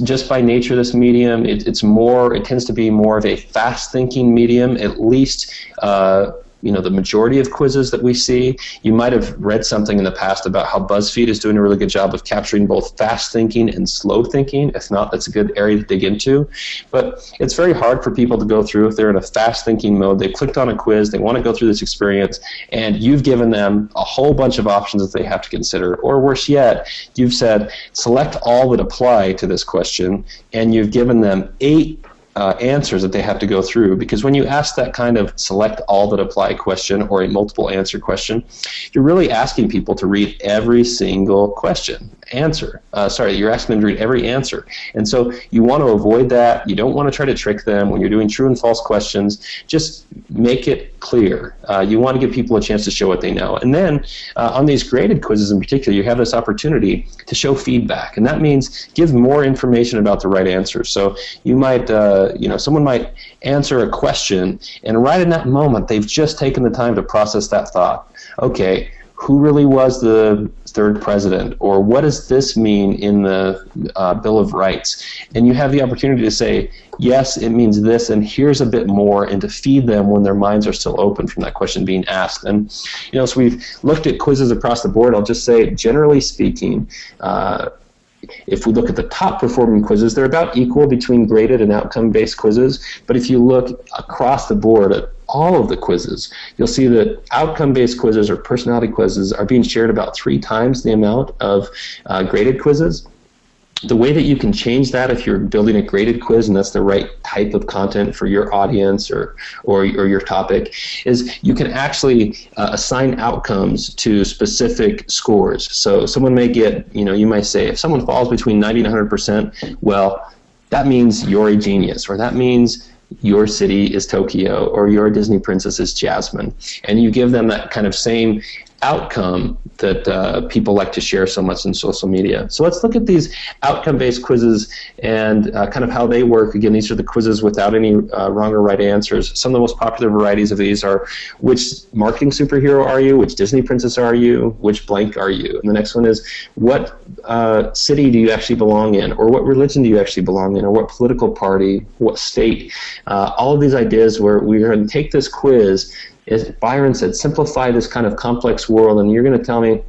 Just by nature of this medium, it tends to be more of a fast-thinking medium, at least the majority of quizzes that we see. You might have read something in the past about how BuzzFeed is doing a really good job of capturing both fast thinking and slow thinking. If not, that's a good area to dig into. But it's very hard for people to go through if they're in a fast thinking mode. They've clicked on a quiz, they want to go through this experience, and you've given them a whole bunch of options that they have to consider. Or worse yet, you've said, select all that apply to this question, and you've given them 8 answers that they have to go through, because when you ask that kind of select all that apply question or a multiple answer question, you're really asking people to read every single answer. You're asking them to read every answer. And so you want to avoid that. You don't want to try to trick them when you're doing true and false questions. Just make it clear. You want to give people a chance to show what they know. And then on these graded quizzes in particular, you have this opportunity to show feedback. And that means give more information about the right answer. So you might someone might answer a question, and right in that moment, they've just taken the time to process that thought. Okay, who really was the third president, or what does this mean in the Bill of Rights? And you have the opportunity to say, yes, it means this, and here's a bit more, and to feed them when their minds are still open from that question being asked. And so we've looked at quizzes across the board. I'll just say, generally speaking, if we look at the top performing quizzes, they're about equal between graded and outcome-based quizzes. But if you look across the board at all of the quizzes, you'll see that outcome-based quizzes or personality quizzes are being shared about 3 times the amount of graded quizzes. The way that you can change that if you're building a graded quiz and that's the right type of content for your audience or your topic is you can actually assign outcomes to specific scores. So someone may get, you might say, if someone falls between 90 and 100%, well, that means you're a genius, or that means your city is Tokyo, or your Disney princess is Jasmine. And you give them that kind of same outcome that people like to share so much in social media. So let's look at these outcome-based quizzes and kind of how they work. Again, these are the quizzes without any wrong or right answers. Some of the most popular varieties of these are, which marketing superhero are you? Which Disney princess are you? Which blank are you? And the next one is, what city do you actually belong in? Or what religion do you actually belong in? Or what political party? What state? All of these ideas where we're going to take this quiz, as Byron said, simplify this kind of complex world, and you're going to tell me,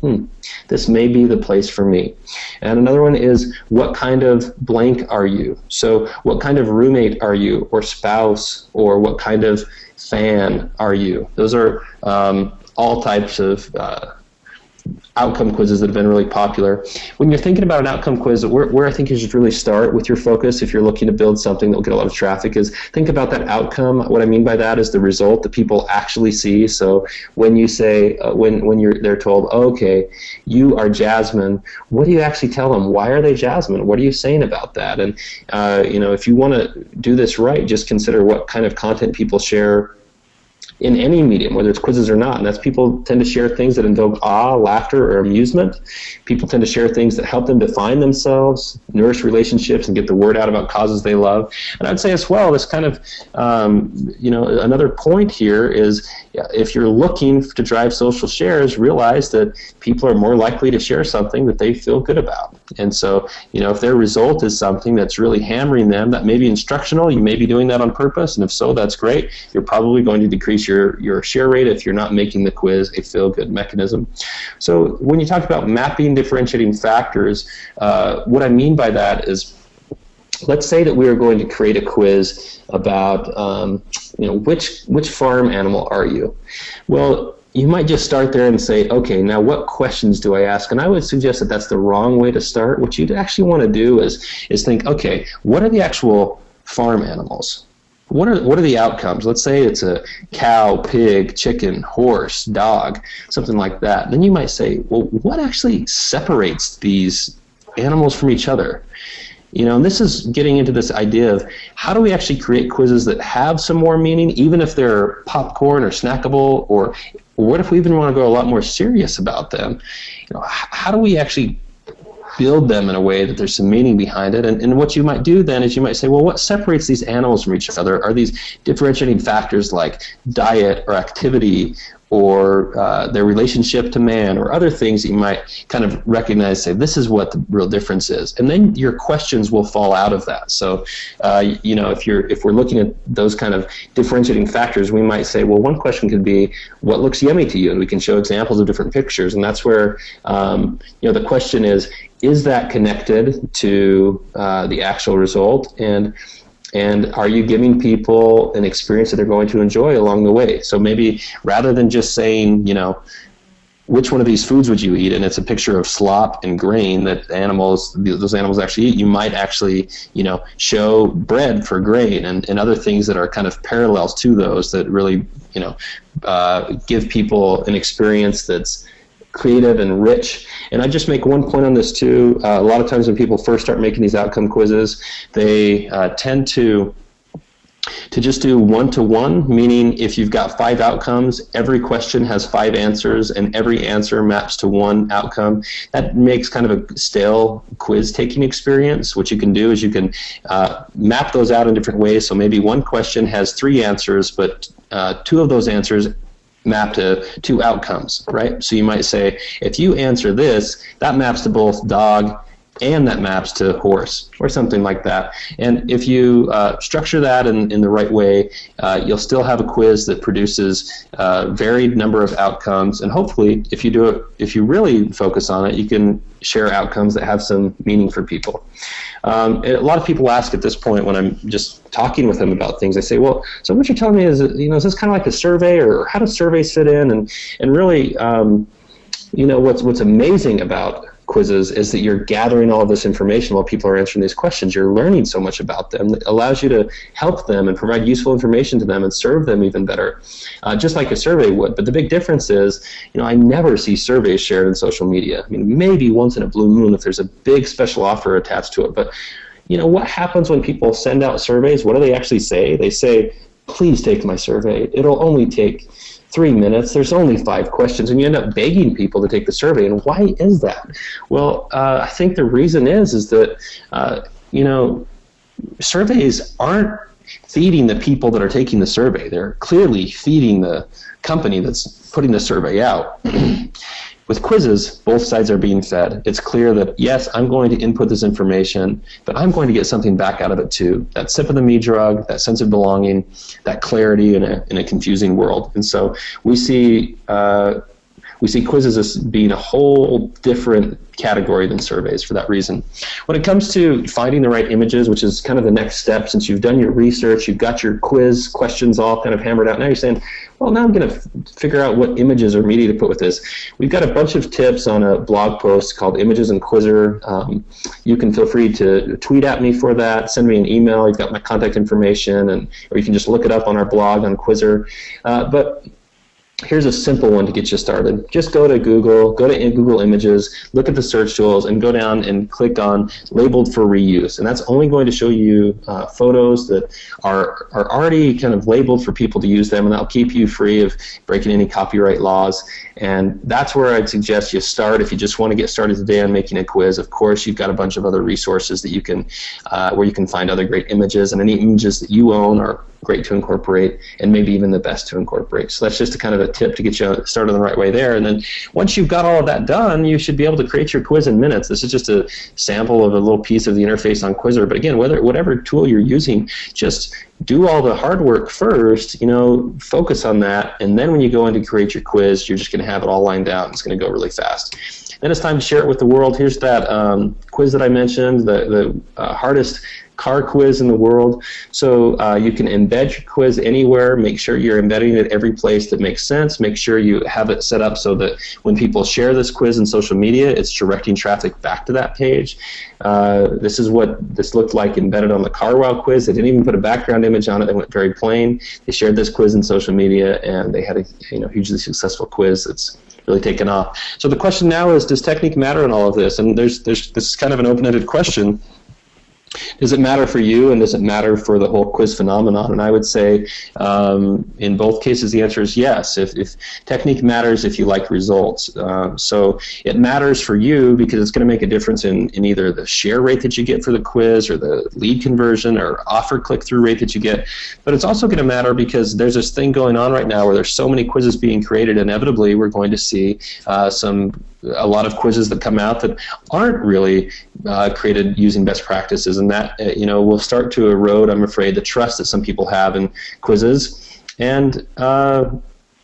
this may be the place for me. And another one is, what kind of blank are you? So what kind of roommate are you, or spouse, or what kind of fan are you? Those are all types of outcome quizzes that have been really popular. When you're thinking about an outcome quiz, where I think you should really start with your focus, if you're looking to build something that will get a lot of traffic, is think about that outcome. What I mean by that is the result that people actually see. So when you say, they're told, okay, you are Jasmine, what do you actually tell them? Why are they Jasmine? What are you saying about that? And if you want to do this right, just consider what kind of content people share in any medium, whether it's quizzes or not. And that's, people tend to share things that invoke awe, laughter, or amusement. People tend to share things that help them define themselves, nourish relationships, and get the word out about causes they love. And I'd say as well, this kind of, another point here is, if you're looking to drive social shares, realize that people are more likely to share something that they feel good about. And so, if their result is something that's really hammering them, that may be instructional, you may be doing that on purpose, and if so, that's great. You're probably going to decrease your share rate if you're not making the quiz a feel-good mechanism. So when you talk about mapping differentiating factors, what I mean by that is, let's say that we are going to create a quiz about, which farm animal are you? Well, you might just start there and say, okay, now what questions do I ask? And I would suggest that that's the wrong way to start. What you'd actually want to do is think, okay, what are the actual farm animals? What are the outcomes? Let's say it's a cow, pig, chicken, horse, dog, something like that. Then you might say, well, what actually separates these animals from each other? And this is getting into this idea of, how do we actually create quizzes that have some more meaning, even if they're popcorn or snackable, or what if we even want to go a lot more serious about them? How do we actually build them in a way that there's some meaning behind it? And what you might do then is you might say, well, what separates these animals from each other? Are these differentiating factors like diet or activity, or their relationship to man, or other things that you might kind of recognize, say, this is what the real difference is. And then your questions will fall out of that. So, if we're looking at those kind of differentiating factors, we might say, well, one question could be, what looks yummy to you? And we can show examples of different pictures. And that's where, the question is that connected to the actual result? And are you giving people an experience that they're going to enjoy along the way? So maybe rather than just saying, which one of these foods would you eat, and it's a picture of slop and grain that those animals actually eat, you might actually, show bread for grain and other things that are kind of parallels to those that really, give people an experience that's creative and rich. And I just make one point on this too. A lot of times when people first start making these outcome quizzes, they tend to just do one-to-one, meaning if you've got 5 outcomes, every question has 5 answers, and every answer maps to one outcome. That makes kind of a stale quiz-taking experience. What you can do is you can map those out in different ways. So maybe one question has 3 answers, but 2 of those answers map to two outcomes, right? So you might say, if you answer this, that maps to both dog and that maps to horse, or something like that. And if you structure that in the right way, you'll still have a quiz that produces a varied number of outcomes, and hopefully, if you really focus on it, you can share outcomes that have some meaning for people. A lot of people ask at this point when I'm just talking with them about things, they say, well, so what you're telling me is, is this kind of like a survey, or how do surveys fit in? And really, what's amazing about quizzes is that you're gathering all of this information while people are answering these questions. You're learning so much about them. It allows you to help them and provide useful information to them and serve them even better, just like a survey would. But the big difference is, I never see surveys shared in social media. I mean, maybe once in a blue moon if there's a big special offer attached to it. But, what happens when people send out surveys? What do they actually say? They say, please take my survey. It'll only take 3 minutes. There's only 5 questions, and you end up begging people to take the survey. And why is that? Well, I think the reason is that surveys aren't feeding the people that are taking the survey. They're clearly feeding the company that's putting the survey out. With quizzes, both sides are being fed. It's clear that, yes, I'm going to input this information, but I'm going to get something back out of it too. That sip of the me drug, that sense of belonging, that clarity in a confusing world. And so we see quizzes as being a whole different category than surveys for that reason. When it comes to finding the right images, which is kind of the next step, since you've done your research, you've got your quiz questions all kind of hammered out, now you're saying, well, now I'm going to figure out what images or media to put with this. We've got a bunch of tips on a blog post called Images in Qwizard. You can feel free to tweet at me for that, send me an email, you've got my contact information, or you can just look it up on our blog on Qwizr. But here's a simple one to get you started. Just go to Google Images, look at the search tools, and go down and click on Labeled for Reuse. And that's only going to show you photos that are already kind of labeled for people to use them, and that'll keep you free of breaking any copyright laws. And that's where I'd suggest you start if you just want to get started today on making a quiz. Of course, you've got a bunch of other resources that you can, where you can find other great images, and any images that you own are great to incorporate, and maybe even the best to incorporate. So that's just a kind of a tip to get you started the right way there. And then once you've got all of that done, you should be able to create your quiz in minutes. This is just a sample of a little piece of the interface on Qwizr. But again, whatever tool you're using, just do all the hard work first, focus on that, and then when you go in to create your quiz, you're just going to have it all lined out. It's going to go really fast. Then it's time to share it with the world. Here's that quiz that I mentioned, the hardest car quiz in the world. So you can embed your quiz anywhere. Make sure you're embedding it every place that makes sense. Make sure you have it set up so that when people share this quiz in social media, it's directing traffic back to that page. This is what this looked like embedded on the CarWow quiz. They didn't even put a background image on it. They went very plain. They shared this quiz in social media, and they had a hugely successful quiz that's really taken off. So the question now is, does technique matter in all of this? And this is kind of an open-ended question. Does it matter for you, and does it matter for the whole quiz phenomenon? And I would say in both cases the answer is yes. If technique matters if you like results. So it matters for you because it's going to make a difference in either the share rate that you get for the quiz, or the lead conversion, or offer click-through rate that you get. But it's also going to matter because there's this thing going on right now where there's so many quizzes being created. Inevitably we're going to see a lot of quizzes that come out that aren't really created using best practices, and that will start to erode, I'm afraid, the trust that some people have in quizzes. And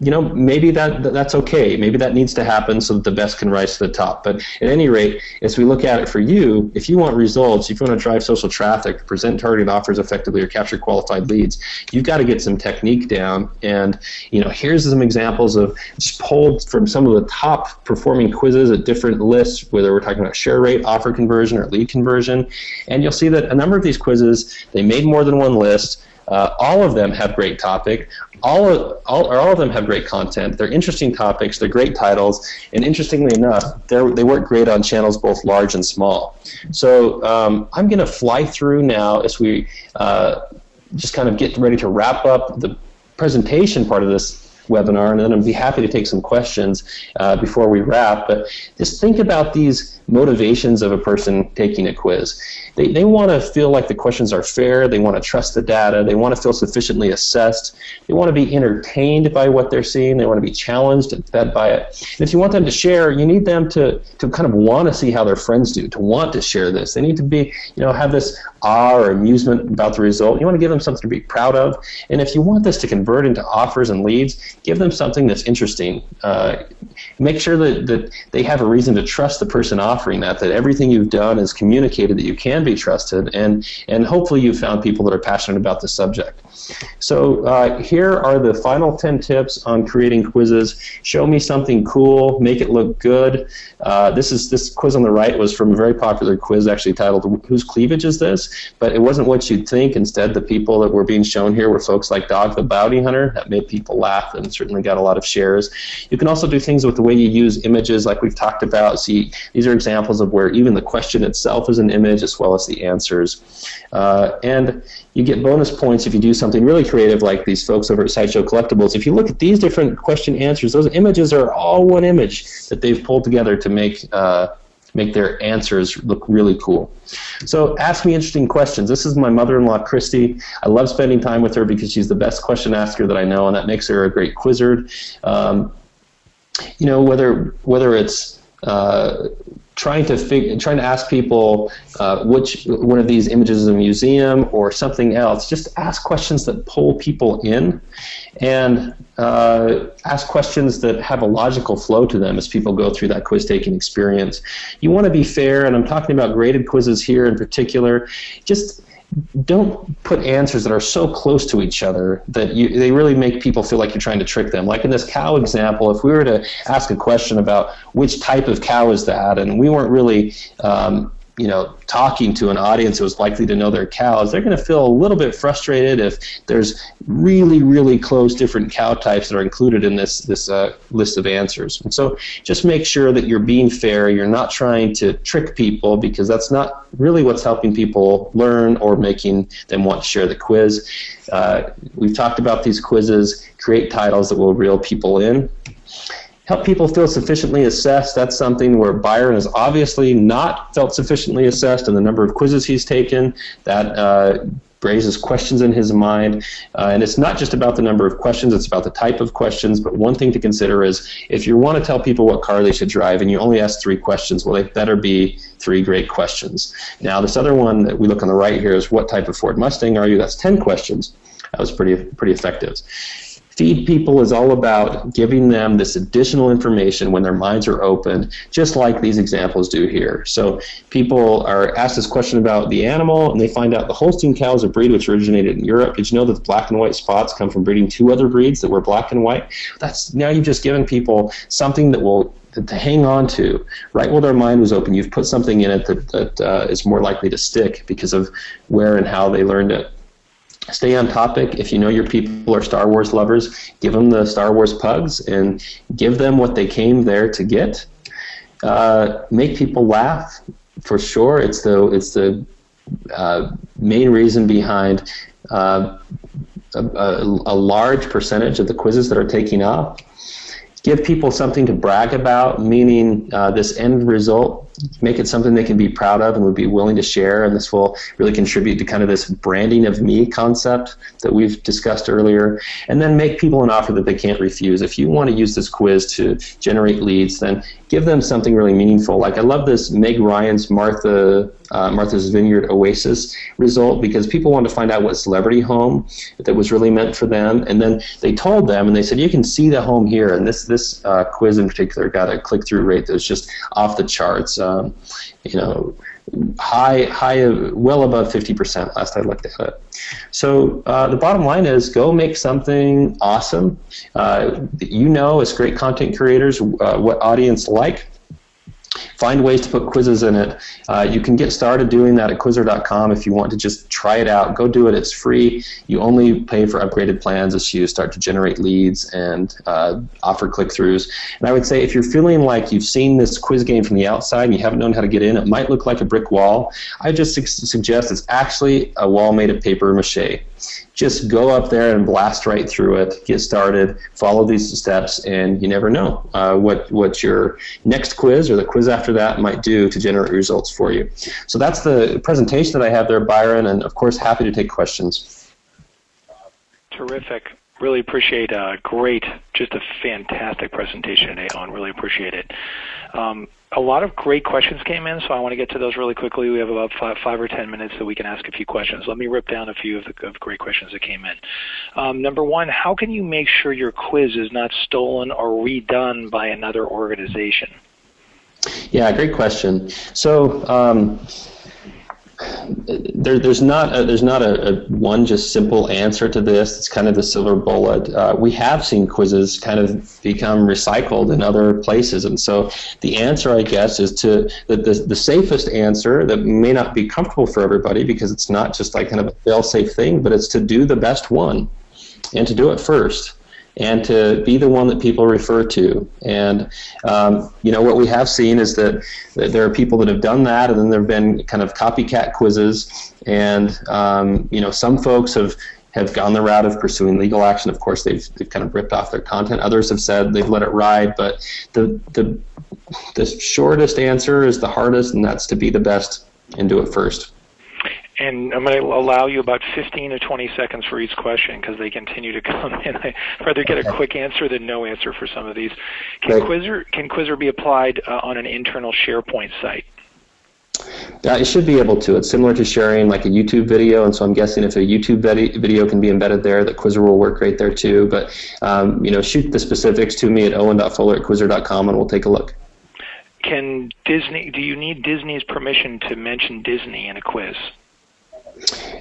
maybe that's okay. Maybe that needs to happen so that the best can rise to the top. But at any rate, as we look at it for you, if you want results, if you want to drive social traffic, present targeted offers effectively, or capture qualified leads, you've got to get some technique down. And here's some examples of just pulled from some of the top performing quizzes at different lists, whether we're talking about share rate, offer conversion, or lead conversion. And you'll see that a number of these quizzes, they made more than one list. All of them have great topic. All of them have great content. They're interesting topics. They're great titles. And interestingly enough, they work great on channels both large and small. So I'm going to fly through now as we just kind of get ready to wrap up the presentation part of this webinar, and then I'd be happy to take some questions before we wrap. But just think about these motivations of a person taking a quiz. They want to feel like the questions are fair. They want to trust the data. They want to feel sufficiently assessed. They want to be entertained by what they're seeing. They want to be challenged and fed by it. And if you want them to share, you need them to kind of want to see how their friends do, to want to share this. They need to be, have this awe or amusement about the result. You want to give them something to be proud of. And if you want this to convert into offers and leads, give them something that's interesting. Make sure that they have a reason to trust the person offering that everything you've done is communicated that you can be trusted, and hopefully you've found people that are passionate about the subject. So here are the final 10 tips on creating quizzes. Show me something cool, make it look good. This quiz on the right was from a very popular quiz actually titled "Whose Cleavage Is This?" But it wasn't what you'd think. Instead, the people that were being shown here were folks like Dog the Bounty Hunter. That made people laugh and certainly got a lot of shares. You can also do things with the way you use images like we've talked about. See, these are examples of where even the question itself is an image as well as the answers. And you get bonus points if you do something really creative like these folks over at Sideshow Collectibles. If you look at these different question answers, those images are all one image that they've pulled together to make their answers look really cool. So ask me interesting questions. This is my mother-in-law, Christy. I love spending time with her because she's the best question asker that I know, and that makes her a great Qwizard. Whether it's trying to ask people which one of these images is a museum or something else, just ask questions that pull people in, and ask questions that have a logical flow to them as people go through that quiz-taking experience. You want to be fair, and I'm talking about graded quizzes here in particular. Just don't put answers that are so close to each other that they really make people feel like you're trying to trick them. Like in this cow example, if we were to ask a question about which type of cow is that, and we weren't really talking to an audience who was likely to know their cows, they're going to feel a little bit frustrated if there's really, really close different cow types that are included in this list of answers. And so just make sure that you're being fair. You're not trying to trick people, because that's not really what's helping people learn or making them want to share the quiz. We've talked about these quizzes. Create titles that will reel people in. Help people feel sufficiently assessed. That's something where Byron has obviously not felt sufficiently assessed in the number of quizzes he's taken. That raises questions in his mind. And it's not just about the number of questions, it's about the type of questions. But one thing to consider is if you want to tell people what car they should drive and you only ask 3 questions, well, they better be 3 great questions. Now, this other one that we look on the right here is what type of Ford Mustang are you? That's 10 questions. That was pretty effective. Feed people is all about giving them this additional information when their minds are open, just like these examples do here. So people are asked this question about the animal, and they find out the Holstein cow is a breed which originated in Europe. Did you know that the black and white spots come from breeding 2 other breeds that were black and white? Now you've just given people something to hang on to right while their mind was open. You've put something in it that is more likely to stick because of where and how they learned it. Stay on topic. If you know your people are Star Wars lovers, give them the Star Wars pugs and give them what they came there to get. Make people laugh, for sure. It's the main reason behind a large percentage of the quizzes that are taking off. Give people something to brag about, meaning this end result, make it something they can be proud of and would be willing to share, and this will really contribute to kind of this branding of me concept that we've discussed earlier. And then make people an offer that they can't refuse. If you want to use this quiz to generate leads, then give them something really meaningful. Like I love this Meg Ryan's Martha's Vineyard Oasis result, because people want to find out what celebrity home that was really meant for them, and then they told them, and they said, you can see the home here, and this quiz in particular got a click-through rate that was just off the charts. High, well above 50% last I looked at it. So the bottom line is go make something awesome. As great content creators, what audience like. Find ways to put quizzes in it. You can get started doing that at Qwizard.com if you want to just try it out. Go do it. It's free. You only pay for upgraded plans as you start to generate leads and offer click-throughs. And I would say if you're feeling like you've seen this quiz game from the outside and you haven't known how to get in, it might look like a brick wall. I just suggest it's actually a wall made of paper mache. Just go up there and blast right through it, get started, follow these steps, and you never know what your next quiz or the quiz after that might do to generate results for you. So that's the presentation that I have there, Byron, and of course happy to take questions. Terrific. Really appreciate just a fantastic presentation today, Owen. Really appreciate it. A lot of great questions came in, so I want to get to those really quickly. We have about 5 or 10 minutes so we can ask a few questions. Let me rip down a few of the great questions that came in. Number one, how can you make sure your quiz is not stolen or redone by another organization? Yeah, great question. So there's not a one just simple answer to this. It's kind of the silver bullet. We have seen quizzes kind of become recycled in other places, and so the answer, I guess, is to the safest answer that may not be comfortable for everybody because it's not just like kind of a fail-safe thing, but it's to do the best one and to do it first, and to be the one that people refer to. And what we have seen is that there are people that have done that, and then there have been kind of copycat quizzes, and some folks have gone the route of pursuing legal action. Of course, they've kind of ripped off their content. Others have said they've let it ride, but the shortest answer is the hardest, and that's to be the best and do it first. And I'm going to allow you about 15 to 20 seconds for each question because they continue to come in. I'd rather get a quick answer than no answer for some of these. Can Qwizr be applied on an internal SharePoint site? It should be able to. It's similar to sharing like a YouTube video, and so I'm guessing if a YouTube video can be embedded there, that Qwizr will work right there too. But shoot the specifics to me at owen.fuller@qwizr.com, and we'll take a look. Do you need Disney's permission to mention Disney in a quiz?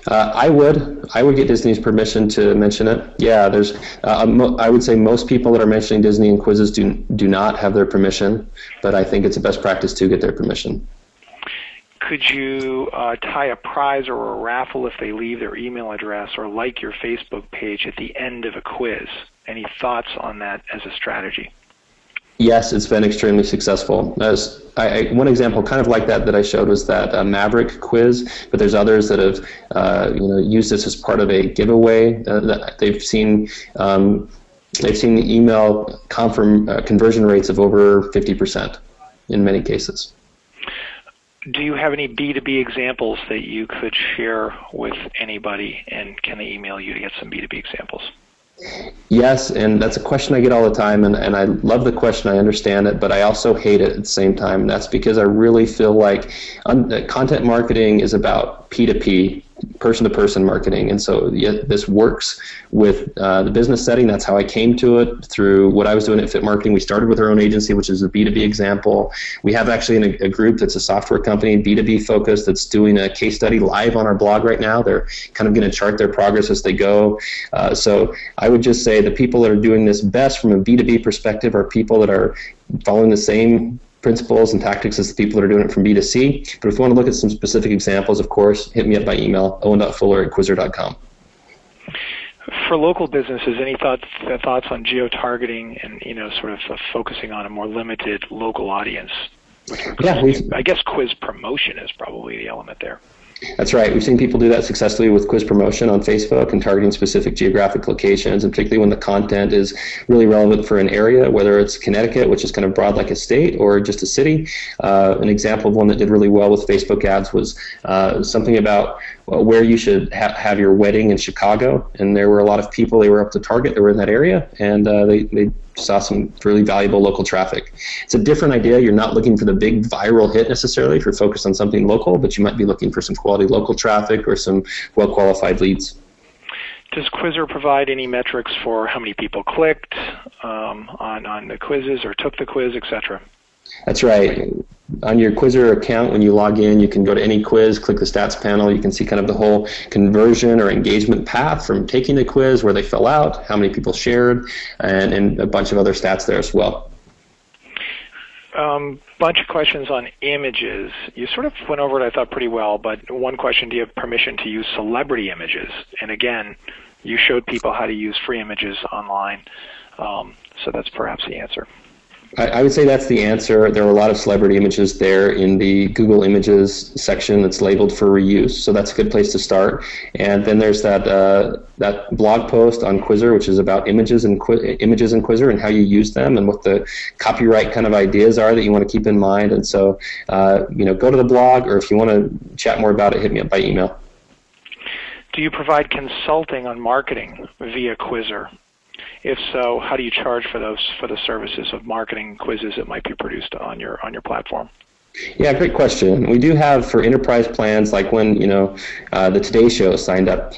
I would get Disney's permission to mention it. Yeah, there's. I would say most people that are mentioning Disney in quizzes do not have their permission, but I think it's a best practice to get their permission. Could you tie a prize or a raffle if they leave their email address or like your Facebook page at the end of a quiz? Any thoughts on that as a strategy? Yes, it's been extremely successful. One example kind of like that I showed was that Maverick quiz, but there's others that have used this as part of a giveaway. That they've seen the email conversion rates of over 50% in many cases. Do you have any B2B examples that you could share with anybody, and can they email you to get some B2B examples? Yes, and that's a question I get all the time, and I love the question. I understand it, but I also hate it at the same time. And that's because I really feel like content marketing is about P2P, person-to-person marketing, and so this works with the business setting. That's how I came to it through what I was doing at Fit Marketing. We started with our own agency, which is a B2B example. We have actually a group that's a software company, B2B focused, that's doing a case study live on our blog right now. They're kind of going to chart their progress as they go. So I would just say the people that are doing this best from a B2B perspective are people that are following the same principles and tactics as the people that are doing it from B2C. But if you want to look at some specific examples, of course, hit me up by email, owen.fuller@qwizr.com. For local businesses, any thoughts on geo-targeting and sort of focusing on a more limited local audience? I guess quiz promotion is probably the element there. That's right. We've seen people do that successfully with quiz promotion on Facebook and targeting specific geographic locations, and particularly when the content is really relevant for an area, whether it's Connecticut, which is kind of broad like a state, or just a city. An example of one that did really well with Facebook ads was something about where you should have your wedding in Chicago, and there were a lot of people they were up to target that were in that area, and they saw some really valuable local traffic. It's a different idea. You're not looking for the big viral hit necessarily if you're focused on something local, but you might be looking for some quality local traffic or some well-qualified leads. Does Qwizr provide any metrics for how many people clicked on the quizzes or took the quiz, etc.? That's right. On your Qwizr account, when you log in, you can go to any quiz, click the stats panel. You can see kind of the whole conversion or engagement path from taking the quiz, where they fill out, how many people shared, and a bunch of other stats there as well. Bunch of questions on images. You sort of went over it, I thought, pretty well, but one question, do you have permission to use celebrity images? And again, you showed people how to use free images online, so that's perhaps the answer. I would say that's the answer. There are a lot of celebrity images there in the Google Images section that's labeled for reuse, so that's a good place to start. And then there's that blog post on Qwizr, which is about images in Qwizr and how you use them and what the copyright kind of ideas are that you want to keep in mind. And so, go to the blog, or if you want to chat more about it, hit me up by email. Do you provide consulting on marketing via Qwizr? If so, how do you charge for the services of marketing quizzes that might be produced on your platform? Yeah, great question. We do have for enterprise plans, like when the Today Show signed up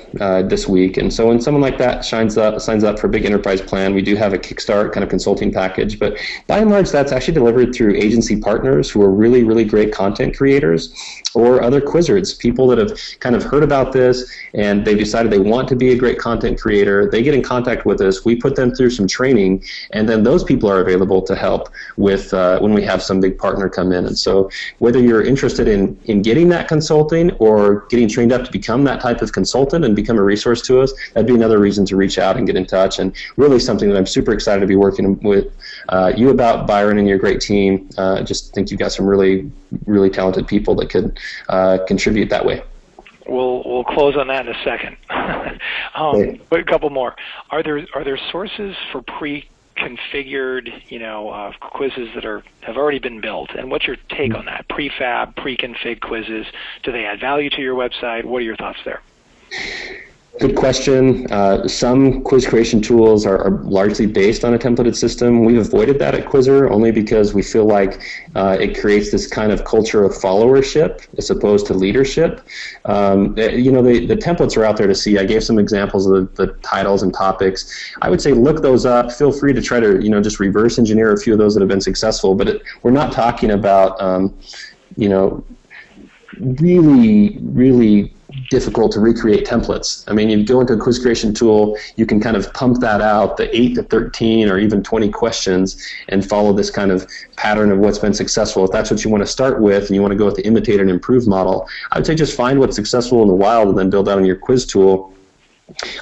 this week, and so when someone like that signs up for a big enterprise plan, we do have a Kickstart kind of consulting package. But by and large, that's actually delivered through agency partners who are really, really great content creators, or other Qwizards, people that have kind of heard about this and they've decided they want to be a great content creator. They get in contact with us. We put them through some training, and then those people are available to help with when we have some big partner come in. And so whether you're interested in getting that consulting or getting trained up to become that type of consultant and become a resource to us, that'd be another reason to reach out and get in touch. And really something that I'm super excited to be working with you about, Byron, and your great team. Just think you've got some really, really talented people that could contribute that way. We'll close on that in a second. But a couple more. Are there sources for pre-configured, quizzes that have already been built? And what's your take on that? Prefab, pre-config quizzes. Do they add value to your website? What are your thoughts there? Good question. Some quiz creation tools are largely based on a templated system. We've avoided that at Qwizr only because we feel like it creates this kind of culture of followership as opposed to leadership. The templates are out there to see. I gave some examples of the titles and topics. I would say look those up. Feel free to try to just reverse engineer a few of those that have been successful. But we're not talking about really, really difficult to recreate templates. I mean, you go into a quiz creation tool, you can kind of pump that out, the 8 to 13 or even 20 questions, and follow this kind of pattern of what's been successful. If that's what you want to start with and you want to go with the imitate and improve model, I would say just find what's successful in the wild and then build out on your quiz tool.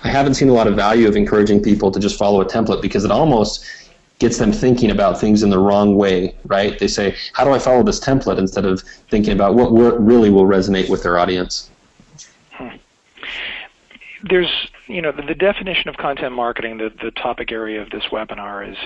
I haven't seen a lot of value of encouraging people to just follow a template because it almost gets them thinking about things in the wrong way, right? They say, how do I follow this template, instead of thinking about what really will resonate with their audience. There's, the definition of content marketing, the topic area of this webinar is,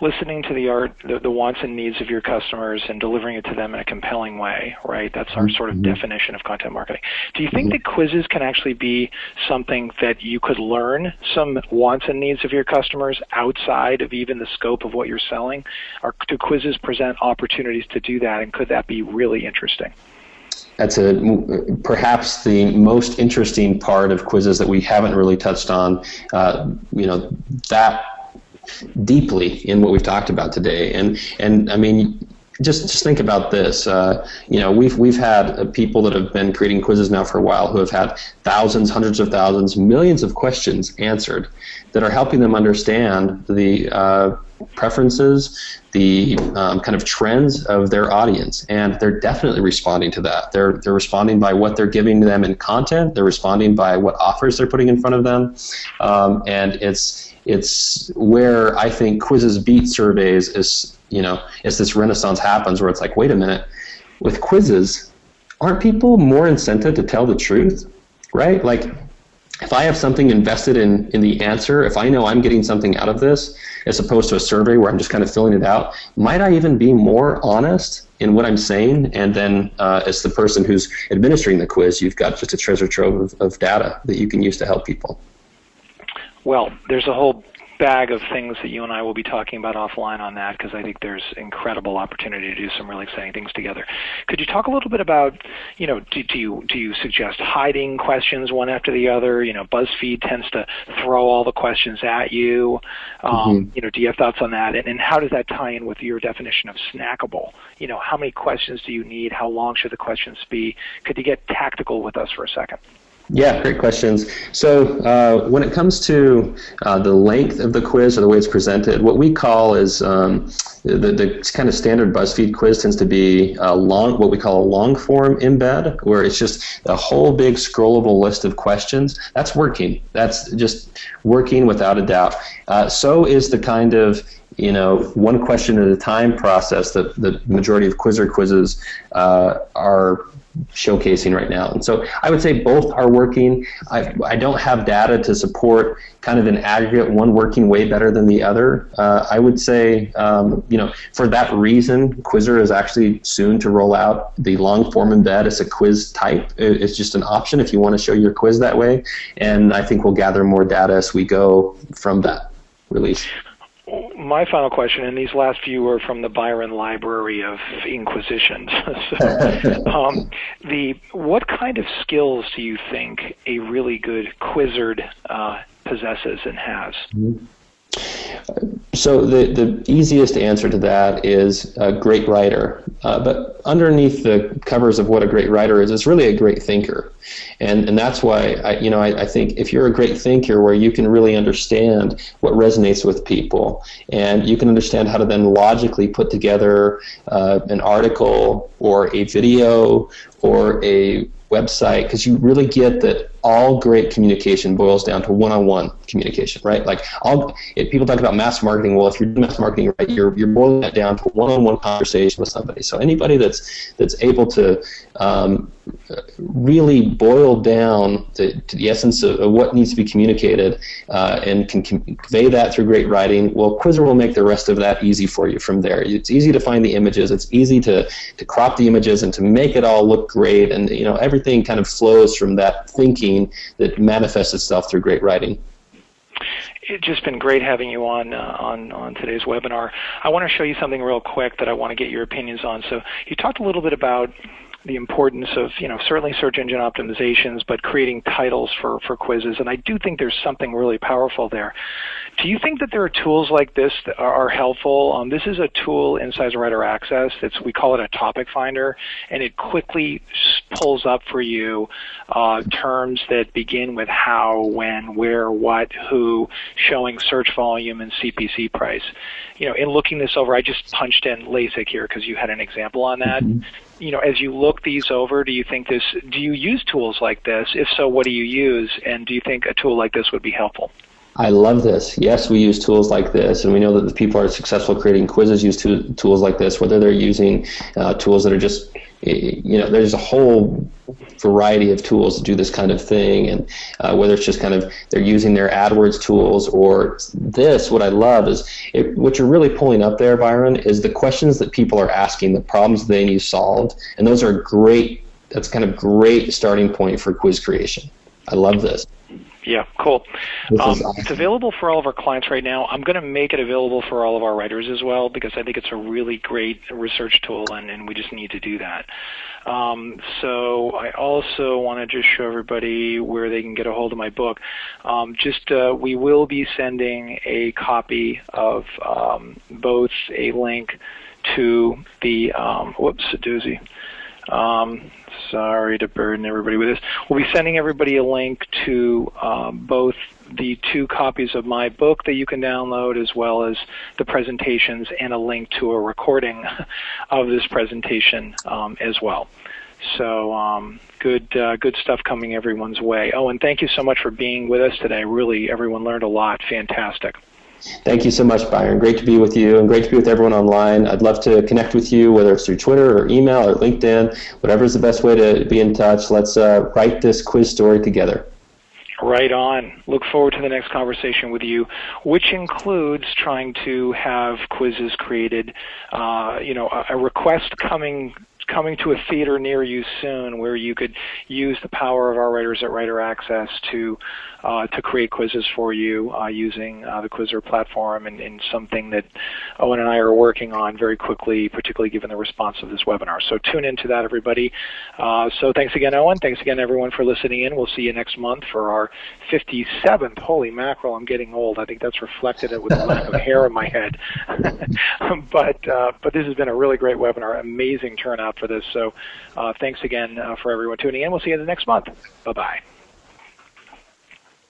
listening to the wants and needs of your customers and delivering it to them in a compelling way, right? That's our sort of definition of content marketing. Do you think that quizzes can actually be something that you could learn some wants and needs of your customers outside of even the scope of what you're selling? Or do quizzes present opportunities to do that, and could that be really interesting? That's perhaps the most interesting part of quizzes that we haven't really touched on, that deeply in what we've talked about today. And I mean, just think about this. We've had people that have been creating quizzes now for a while who have had thousands, hundreds of thousands, millions of questions answered that are helping them understand the preferences, the kind of trends of their audience, and they're definitely responding to that. They're responding by what they're giving them in content. They're responding by what offers they're putting in front of them, and it's where I think quizzes beat surveys is as this renaissance happens, where it's like, wait a minute, with quizzes, aren't people more incented to tell the truth, right? Like, if I have something invested in the answer, if I know I'm getting something out of this, as opposed to a survey where I'm just kind of filling it out, might I even be more honest in what I'm saying? And then as the person who's administering the quiz, you've got just a treasure trove of data that you can use to help people. Well, there's a whole bag of things that you and I will be talking about offline on that, because I think there's incredible opportunity to do some really exciting things together. Could you talk a little bit about, do you suggest hiding questions one after the other? BuzzFeed tends to throw all the questions at you. Do you have thoughts on that? And how does that tie in with your definition of snackable? How many questions do you need? How long should the questions be? Could you get tactical with us for a second? Yeah, great questions. So when it comes to the length of the quiz or the way it's presented, what we call is the kind of standard BuzzFeed quiz tends to be what we call a long form embed, where it's just a whole big scrollable list of questions. That's working. That's just working without a doubt. So is the kind of one question at a time process that the majority of Qwizr quizzes are showcasing right now. And so I would say both are working. I don't have data to support kind of an aggregate one working way better than the other. I would say, for that reason, Qwizr is actually soon to roll out the long form embed as a quiz type. It's just an option if you want to show your quiz that way. And I think we'll gather more data as we go from that release. My final question, and these last few were from the Byron Library of Inquisitions. What kind of skills do you think a really good Qwizard possesses and has? So the easiest answer to that is a great writer. But underneath the covers of what a great writer is, it's really a great thinker. And that's why I think if you're a great thinker where you can really understand what resonates with people, and you can understand how to then logically put together an article or a video or a website, because you really get that all great communication boils down to one-on-one communication, right? Like if people talk about mass marketing, well, if you're doing mass marketing right, you're boiling that down to one-on-one conversation with somebody. So anybody that's able to really boil down to the essence of what needs to be communicated and can convey that through great writing, well, Qwizr will make the rest of that easy for you from there. It's easy to find the images. It's easy to crop the images and to make it all look great, and everything kind of flows from that thinking that manifests itself through great writing. It's just been great having you on today's webinar. I want to show you something real quick that I want to get your opinions on. So you talked a little bit about the importance of, certainly search engine optimizations, but creating titles for quizzes, and I do think there's something really powerful there. Do you think that there are tools like this that are helpful? This is a tool inside Writer Access. We call it a topic finder, and it quickly pulls up for you terms that begin with how, when, where, what, who, showing search volume and CPC price. In looking this over, I just punched in LASIK here because you had an example on that. Mm-hmm. As you look these over, do you use tools like this? If so, what do you use? And do you think a tool like this would be helpful? I love this. Yes, we use tools like this, and we know that the people who are successful creating quizzes use tools like this, whether they're using tools that are just, there's a whole variety of tools to do this kind of thing, and whether it's just kind of they're using their AdWords tools or this, what I love is, what you're really pulling up there, Byron, is the questions that people are asking, the problems they need solved, and those are great, that's kind of great starting point for quiz creation. I love this. Yeah, cool. Awesome. It's available for all of our clients right now. I'm going to make it available for all of our writers as well because I think it's a really great research tool, and we just need to do that. So I also want to just show everybody where they can get a hold of my book. We will be sending a copy of both a link to the, whoops, a doozy. Sorry to burden everybody with this. We'll be sending everybody a link to both the 2 copies of my book that you can download, as well as the presentations, and a link to a recording of this presentation as well. So good stuff coming everyone's way. Oh, and thank you so much for being with us today. Really, everyone learned a lot. Fantastic. Thank you so much, Byron. Great to be with you, and great to be with everyone online. I'd love to connect with you, whether it's through Twitter or email or LinkedIn, whatever's the best way to be in touch. Let's write this quiz story together. Right on. Look forward to the next conversation with you, which includes trying to have quizzes created, a request coming to a theater near you soon where you could use the power of our writers at Writer Access to create quizzes for you using the Qwizr platform, and something that Owen and I are working on very quickly, particularly given the response of this webinar. So tune into that, everybody. So thanks again, Owen. Thanks again, everyone, for listening in. We'll see you next month for our 57th. Holy mackerel, I'm getting old. I think that's reflected with the lack of hair in my head. But this has been a really great webinar. Amazing turnout for this. So thanks again for everyone tuning in. We'll see you the next month. Bye-bye.